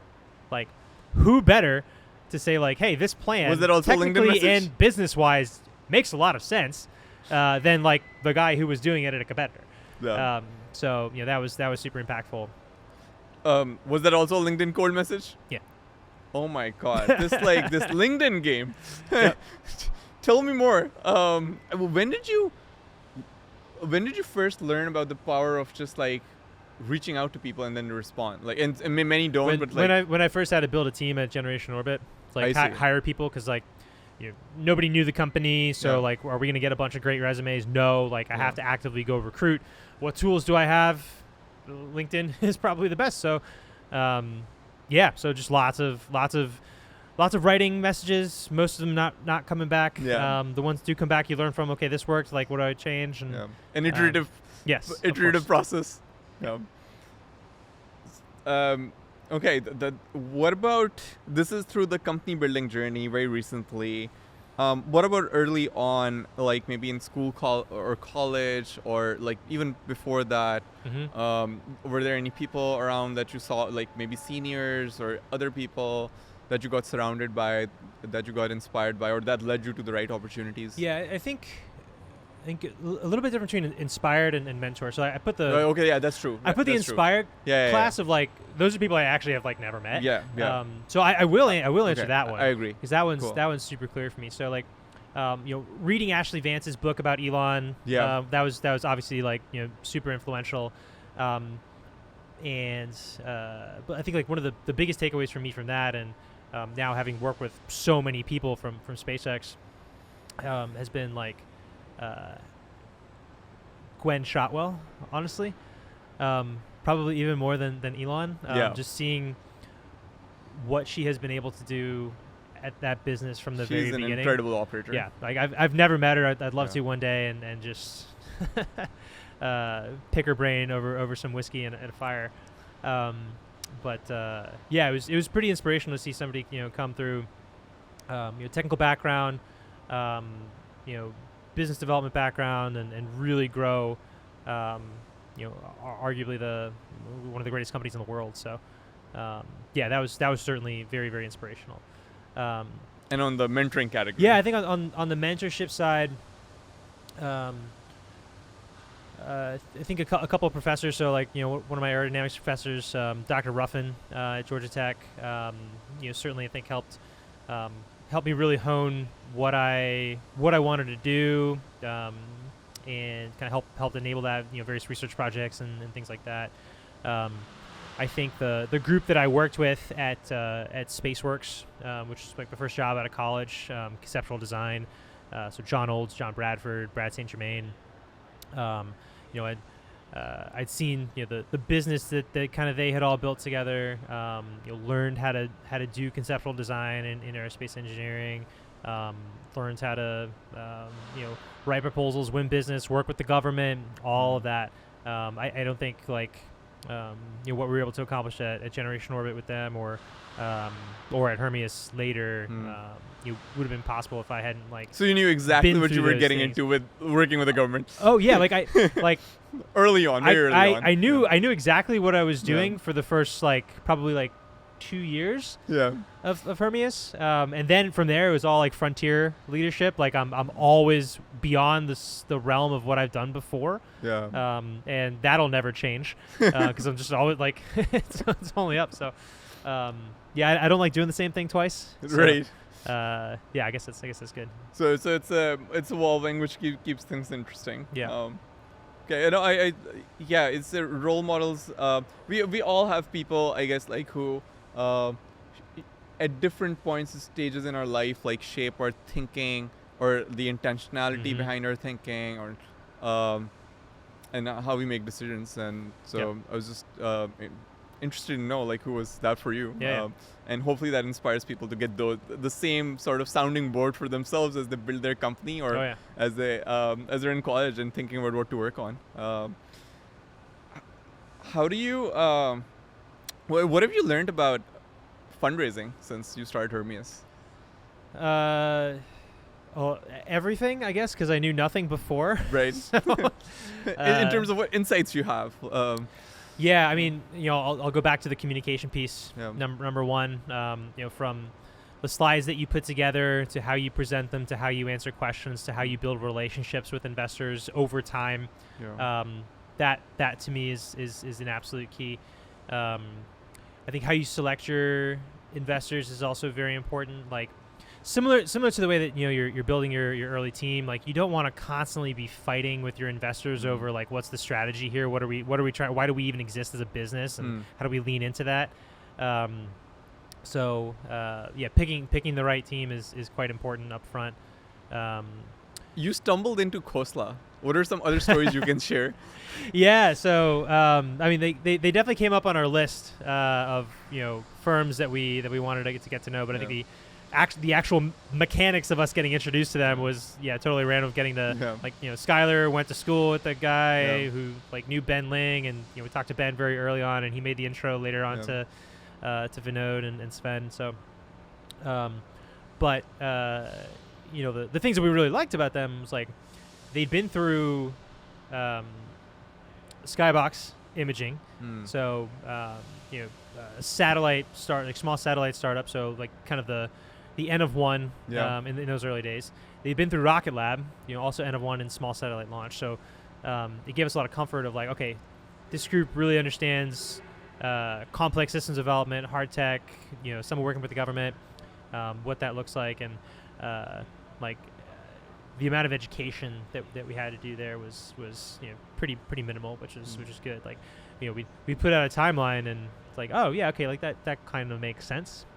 like who better to say like, hey, this plan Was that also technically LinkedIn message? and business wise makes a lot of sense than like the guy who was doing it at a competitor. Yeah. So that was super impactful. Was that also a LinkedIn cold message? Yeah. Oh my god, this LinkedIn game. Yep. Tell me more. When did you first learn about the power of just like reaching out to people and then respond? Like, and many don't. When I first had to build a team at Generation Orbit, like hire people because like nobody knew the company, so like, are we gonna get a bunch of great resumes? No, like I have to actively go recruit. What tools do I have? LinkedIn is probably the best. So. So just lots of writing messages. Most of them not coming back. Yeah. The ones that do come back, you learn from. Okay, this worked. Like, what do I change? And an iterative. Yes. Iterative process. Yeah. Okay. What about this? Is through the company building journey very recently. What about early on, like maybe in school, or college, or like even before that? Were there any people around that you saw, like maybe seniors or other people that you got surrounded by, that you got inspired by, or that led you to the right opportunities? Yeah, I think a little bit different between inspired and mentor. So I put the okay, yeah, that's true. I put the inspired class of like those are people I actually have like never met. Yeah. So I will answer that one. I agree. Because that one's super clear for me. So like, reading Ashley Vance's book about Elon. That was obviously like super influential. But I think like one of the biggest takeaways for me from that, and now having worked with so many people from SpaceX, has been like. Gwen Shotwell, honestly, probably even more than Elon. Just seeing what she has been able to do at that business from the very beginning. She's an incredible operator. Yeah, like I've never met her. I'd love to one day and just pick her brain over some whiskey and a fire. It was pretty inspirational to see somebody come through technical background, business development background, and really grow, arguably one of the greatest companies in the world. So, that was certainly very, very inspirational. And on the mentoring category. Yeah, I think on the mentorship side, I think a couple of professors. So like one of my aerodynamics professors, Dr. Ruffin at Georgia Tech, certainly I think helped me really hone what I wanted to do, and kind of helped enable that, various research projects and things like that. I think the group that I worked with at SpaceWorks, which is like the first job out of college, conceptual design. So John Olds, John Bradford, Brad St. Germain. I'd seen the business that kind of they had all built together. Learned how to do conceptual design in aerospace engineering. Learned how to write proposals, win business, work with the government, all of that. I don't think like what we were able to accomplish at Generation Orbit with them or at Hermeus later it would have been possible if I hadn't like. So you knew exactly been what you through were those getting things. into with working with the government. Oh yeah, like Early on, very early on. I knew exactly what I was doing for the first probably 2 years of Hermeus, and then from there it was all like frontier leadership. Like I'm always beyond the realm of what I've done before. And that'll never change because I'm just always like it's only up. So I don't like doing the same thing twice. So, right. I guess that's good. So it's evolving, which keeps things interesting. Yeah. Okay, it's the role models. We all have people, I guess, like who at different points, stages in our life, like shape our thinking or the intentionality behind our thinking, or and how we make decisions. And so I was just interested to know like who was that for you. And hopefully that inspires people to get the same sort of sounding board for themselves as they build their company or as they're in college and thinking about what to work on. How do you what have you learned about fundraising since you started Hermeus? Everything, I guess, because I knew nothing before. Right. So, in terms of what insights you have. Yeah, I mean, I'll go back to the communication piece. Yeah. Number one, from the slides that you put together to how you present them to how you answer questions to how you build relationships with investors over time. That to me is an absolute key. I think how you select your investors is also very important. Like similar to the way that you're building your early team. Like you don't want to constantly be fighting with your investors over like what's the strategy here, what are we trying, why do we even exist as a business, and how do we lean into that. Picking the right team is quite important up front. You stumbled into Khosla. What are some other stories you can share? Yeah, so I mean, they definitely came up on our list of firms that we wanted to get to know. But I think the actual mechanics of us getting introduced to them was totally random. Getting to Skylar went to school with a guy who knew Ben Ling, and we talked to Ben very early on, and he made the intro later on to Vinod and Sven. So, the things that we really liked about them was like they'd been through skybox imaging, so satellite small satellite startup, so like kind of the N of one in those early days. They'd been through Rocket Lab, also N of one in small satellite launch. So it gave us a lot of comfort of like, okay, this group really understands complex systems development, hard tech, someone working with the government, what that looks like, and the amount of education that we had to do there was pretty minimal, which is good. Like we put out a timeline and it's like, oh yeah, okay, like that kind of makes sense.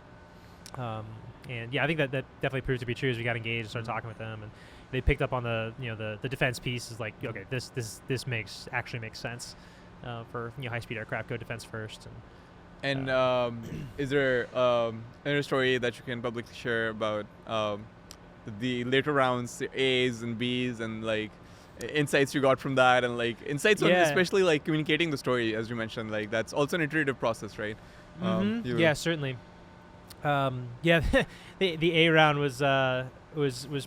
And I think that definitely proved to be true as we got engaged and started talking with them, and they picked up on the defense piece. Is like, okay, this actually makes sense for high speed aircraft. Go defense first. And is there another story that you can publicly share about the later rounds, the A's and B's, and like insights you got from that, and like insights on especially like communicating the story, as you mentioned, like that's also an iterative process, right? Yeah, certainly. The A round was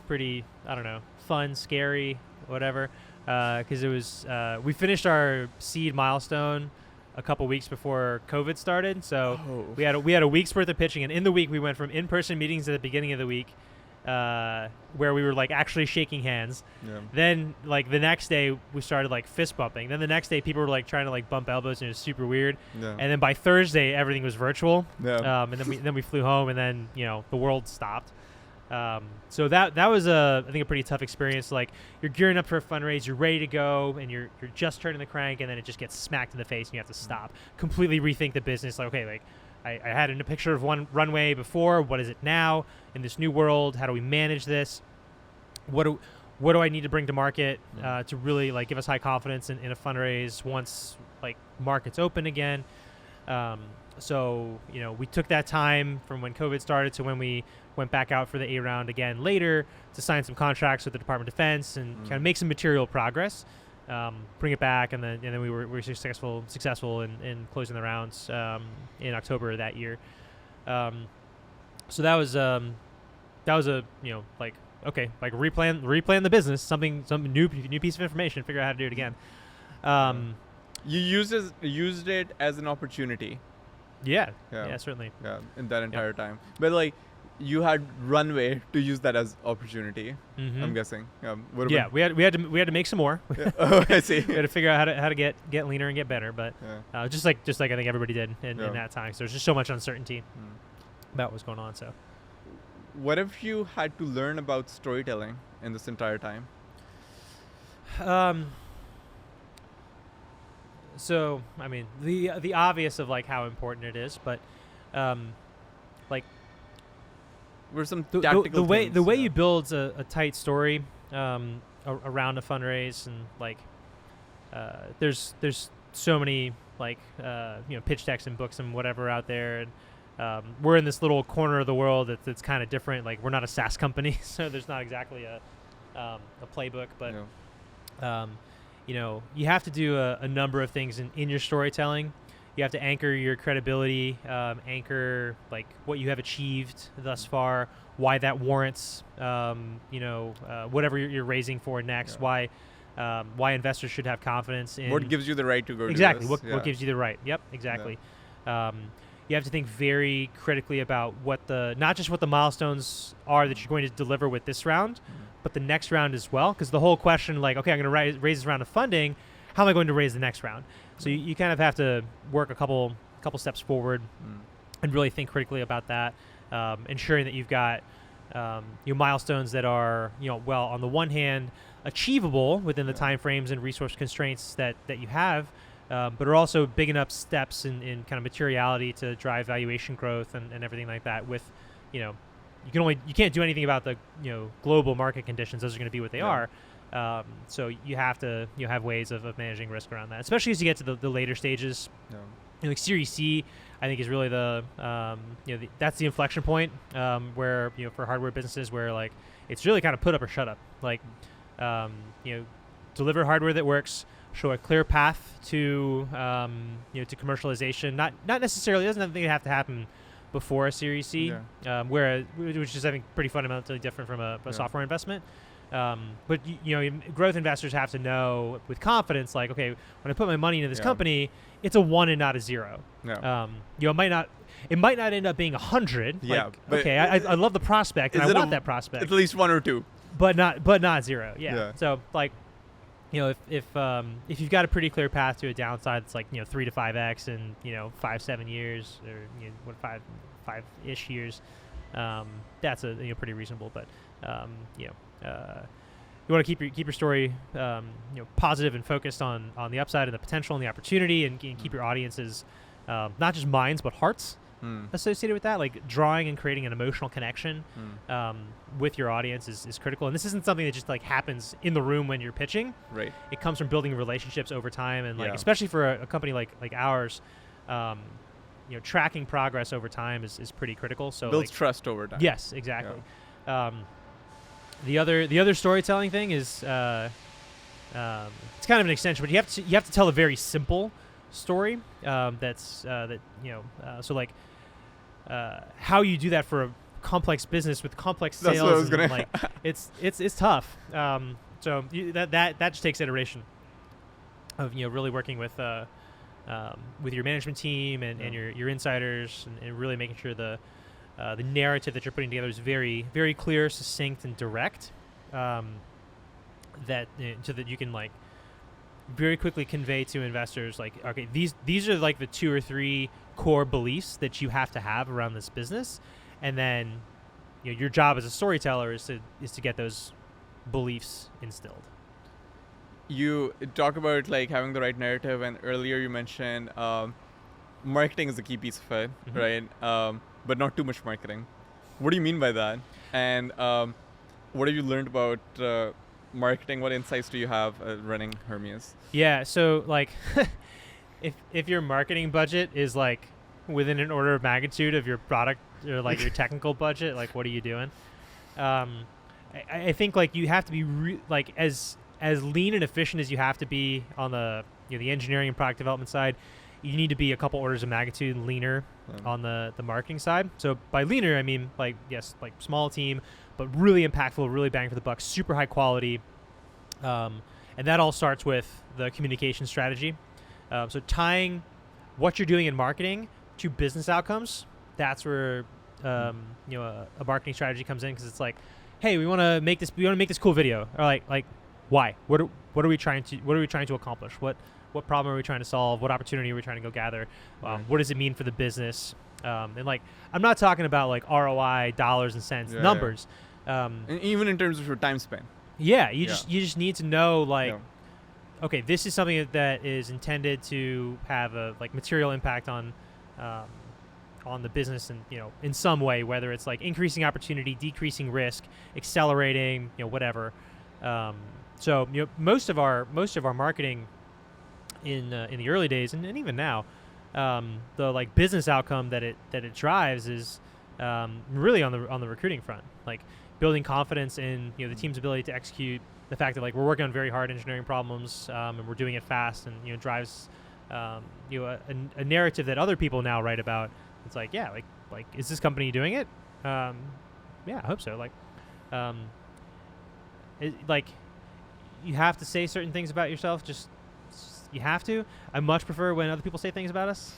pretty, I don't know, fun, scary, whatever, because it was we finished our seed milestone a couple weeks before COVID started, so we had a week's worth of pitching, and in the week we went from in-person meetings at the beginning of the week where we were like actually shaking hands. Yeah. Then like the next day we started like fist bumping. Then the next day people were like trying to like bump elbows, and it was super weird. Yeah. And then by Thursday everything was virtual. Yeah. And then we flew home, and then the world stopped. So that was I think a pretty tough experience. Like you're gearing up for a fundraise, you're ready to go, and you're just turning the crank, and then it just gets smacked in the face, and you have to stop, completely rethink the business. Like, okay, like I had a picture of one runway before. What is it now in this new world? How do we manage this? What do I need to bring to market to really like give us high confidence in a fundraise once like markets open again? So we took that time from when COVID started to when we went back out for the A round again later to sign some contracts with the Department of Defense and kind of make some material progress, bring it back, and then we were successful in closing the rounds in October of that year. So that was a like okay, like replan the business, some new piece of information, figure out how to do it again. You used it as an opportunity. Yeah, certainly. Yeah, in that entire time. But like, you had runway to use that as opportunity. Mm-hmm. I'm guessing. We had to make some more. Yeah. Oh, I see. We had to figure out how to get leaner and get better. But just like I think everybody did in that time. So there's just so much uncertainty about what's going on. So, what if you had to learn about storytelling in this entire time? So I mean the obvious of like how important it is, but like were some the tactical things, the way you build a tight story around a fundraise, and like there's so many like pitch decks and books and whatever out there, and we're in this little corner of the world that's kind of different. Like we're not a SaaS company, so there's not exactly a playbook, but you have to do a number of things in your storytelling. You have to anchor your credibility, anchor like what you have achieved thus far, why that warrants, whatever you're raising for next, why investors should have confidence in. What gives you the right to go exactly, do this? What gives you the right. Yep, exactly. Yeah. You have to think very critically about not just what the milestones are that you're going to deliver with this round, but the next round as well. Because the whole question, like, okay, I'm going to raise this round of funding. How am I going to raise the next round? So you kind of have to work a couple steps forward and really think critically about that, ensuring that you've got your milestones that are, well, on the one hand, achievable within the time frames and resource constraints that you have, but are also big enough steps in kind of materiality to drive valuation growth and everything like that. With, you can't do anything about the global market conditions. Those are going to be what they are. So you have to have ways of managing risk around that, especially as you get to the later stages. Like Series C, I think is really that's the inflection point where for hardware businesses where like it's really kind of put up or shut up. Like deliver hardware that works, show a clear path to to commercialization. Not necessarily, doesn't have to happen before a Series C, which is I think pretty fundamentally different from a software investment. But growth investors have to know with confidence, like, okay, when I put my money into this company, it's a 1 and not a 0. It might not end up being 100. Yeah. Like, okay, I love the prospect and I want that prospect. At least 1 or 2. But not 0. Yeah. So like, if you've got a pretty clear path to a downside, it's like 3 to 5x in 5-7 years or 5-ish years. That's a pretty reasonable. But you want to keep your story positive and focused on the upside and the potential and the opportunity, and keep your audiences not just minds but hearts associated with that. Like drawing and creating an emotional connection with your audience is critical. And this isn't something that just like happens in the room when you're pitching. Right. It comes from building relationships over time, and like especially for a company like ours, tracking progress over time is pretty critical. So builds trust over time. Yes, exactly. Yeah. The other storytelling thing is it's kind of an extension, but you have to tell a very simple story. So like how you do that for a complex business with complex sales. That's what I was gonna. Like it's tough. So that just takes iteration of really working with your management team and your insiders and really making sure the the narrative that you're putting together is very, very clear, succinct, and direct. So that you can like very quickly convey to investors like, okay, these are like the 2 or 3 core beliefs that you have to have around this business, and then your job as a storyteller is to get those beliefs instilled. You talk about like having the right narrative, and earlier you mentioned marketing is a key piece of it, right? But not too much marketing. What do you mean by that? And what have you learned about marketing? What insights do you have running Hermeus? Yeah, so like if your marketing budget is like within an order of magnitude of your product or like your technical budget, like what are you doing? I think like you have to be like as lean and efficient as you have to be on the the engineering and product development side. You need to be a couple orders of magnitude leaner on the marketing side. So by leaner, I mean like, yes, like small team, but really impactful, really bang for the buck, super high quality. And that all starts with the communication strategy. So tying what you're doing in marketing to business outcomes, that's where a marketing strategy comes in, because it's like, hey, we want to make this cool video, or like why? What are we trying to accomplish? What problem are we trying to solve? What opportunity are we trying to go gather? What does it mean for the business? And like, I'm not talking about like ROI, dollars and cents, numbers. And even in terms of your time span. Yeah, you just need to know like, okay, this is something that is intended to have a like material impact on the business, and in some way, whether it's like increasing opportunity, decreasing risk, accelerating, whatever. So most of our marketing in the early days, and even now, the like business outcome that it drives is really on the recruiting front, like building confidence in the team's ability to execute, the fact that like we're working on very hard engineering problems, and we're doing it fast, and drives a narrative that other people now write about. It's like, yeah, like is this company doing it? Yeah, I hope so. Like you have to say certain things about yourself, just you have to. I much prefer when other people say things about us,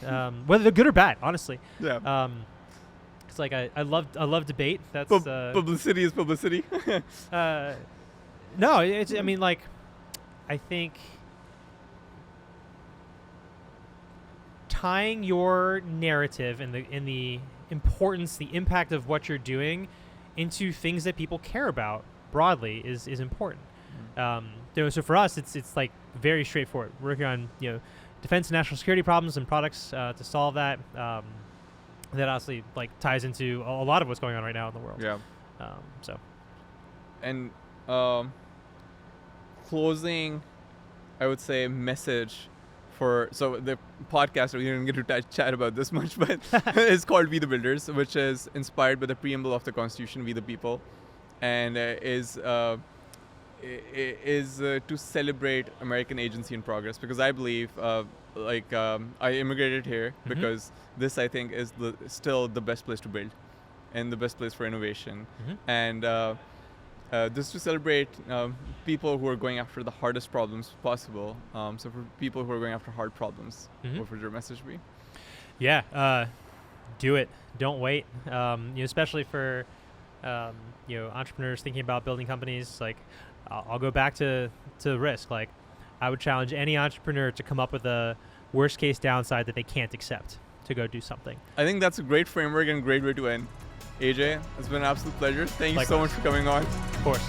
whether they're good or bad, honestly. Yeah. It's like I love debate. That's publicity is publicity. No, it's, I mean, like, I think tying your narrative and the importance, the impact of what you're doing into things that people care about broadly is important. So for us, it's like very straightforward. We're working on defense and national security problems and products to solve that. That honestly like ties into a lot of what's going on right now in the world. Yeah. So. And closing, I would say, message for the podcast. We didn't get to chat about this much, but it's called "We the Builders," which is inspired by the preamble of the Constitution, "We the People," and is to celebrate American agency and progress, because I believe I immigrated here because this, I think, is still the best place to build and the best place for innovation. And this to celebrate people who are going after the hardest problems possible. So for people who are going after hard problems, what would your message be? Yeah, do it. Don't wait. Especially for entrepreneurs thinking about building companies. Like, I'll go back to risk. Like, I would challenge any entrepreneur to come up with a worst case downside that they can't accept to go do something. I think that's a great framework and a great way to end. AJ, it's been an absolute pleasure. Thank you so much for coming on. Of course.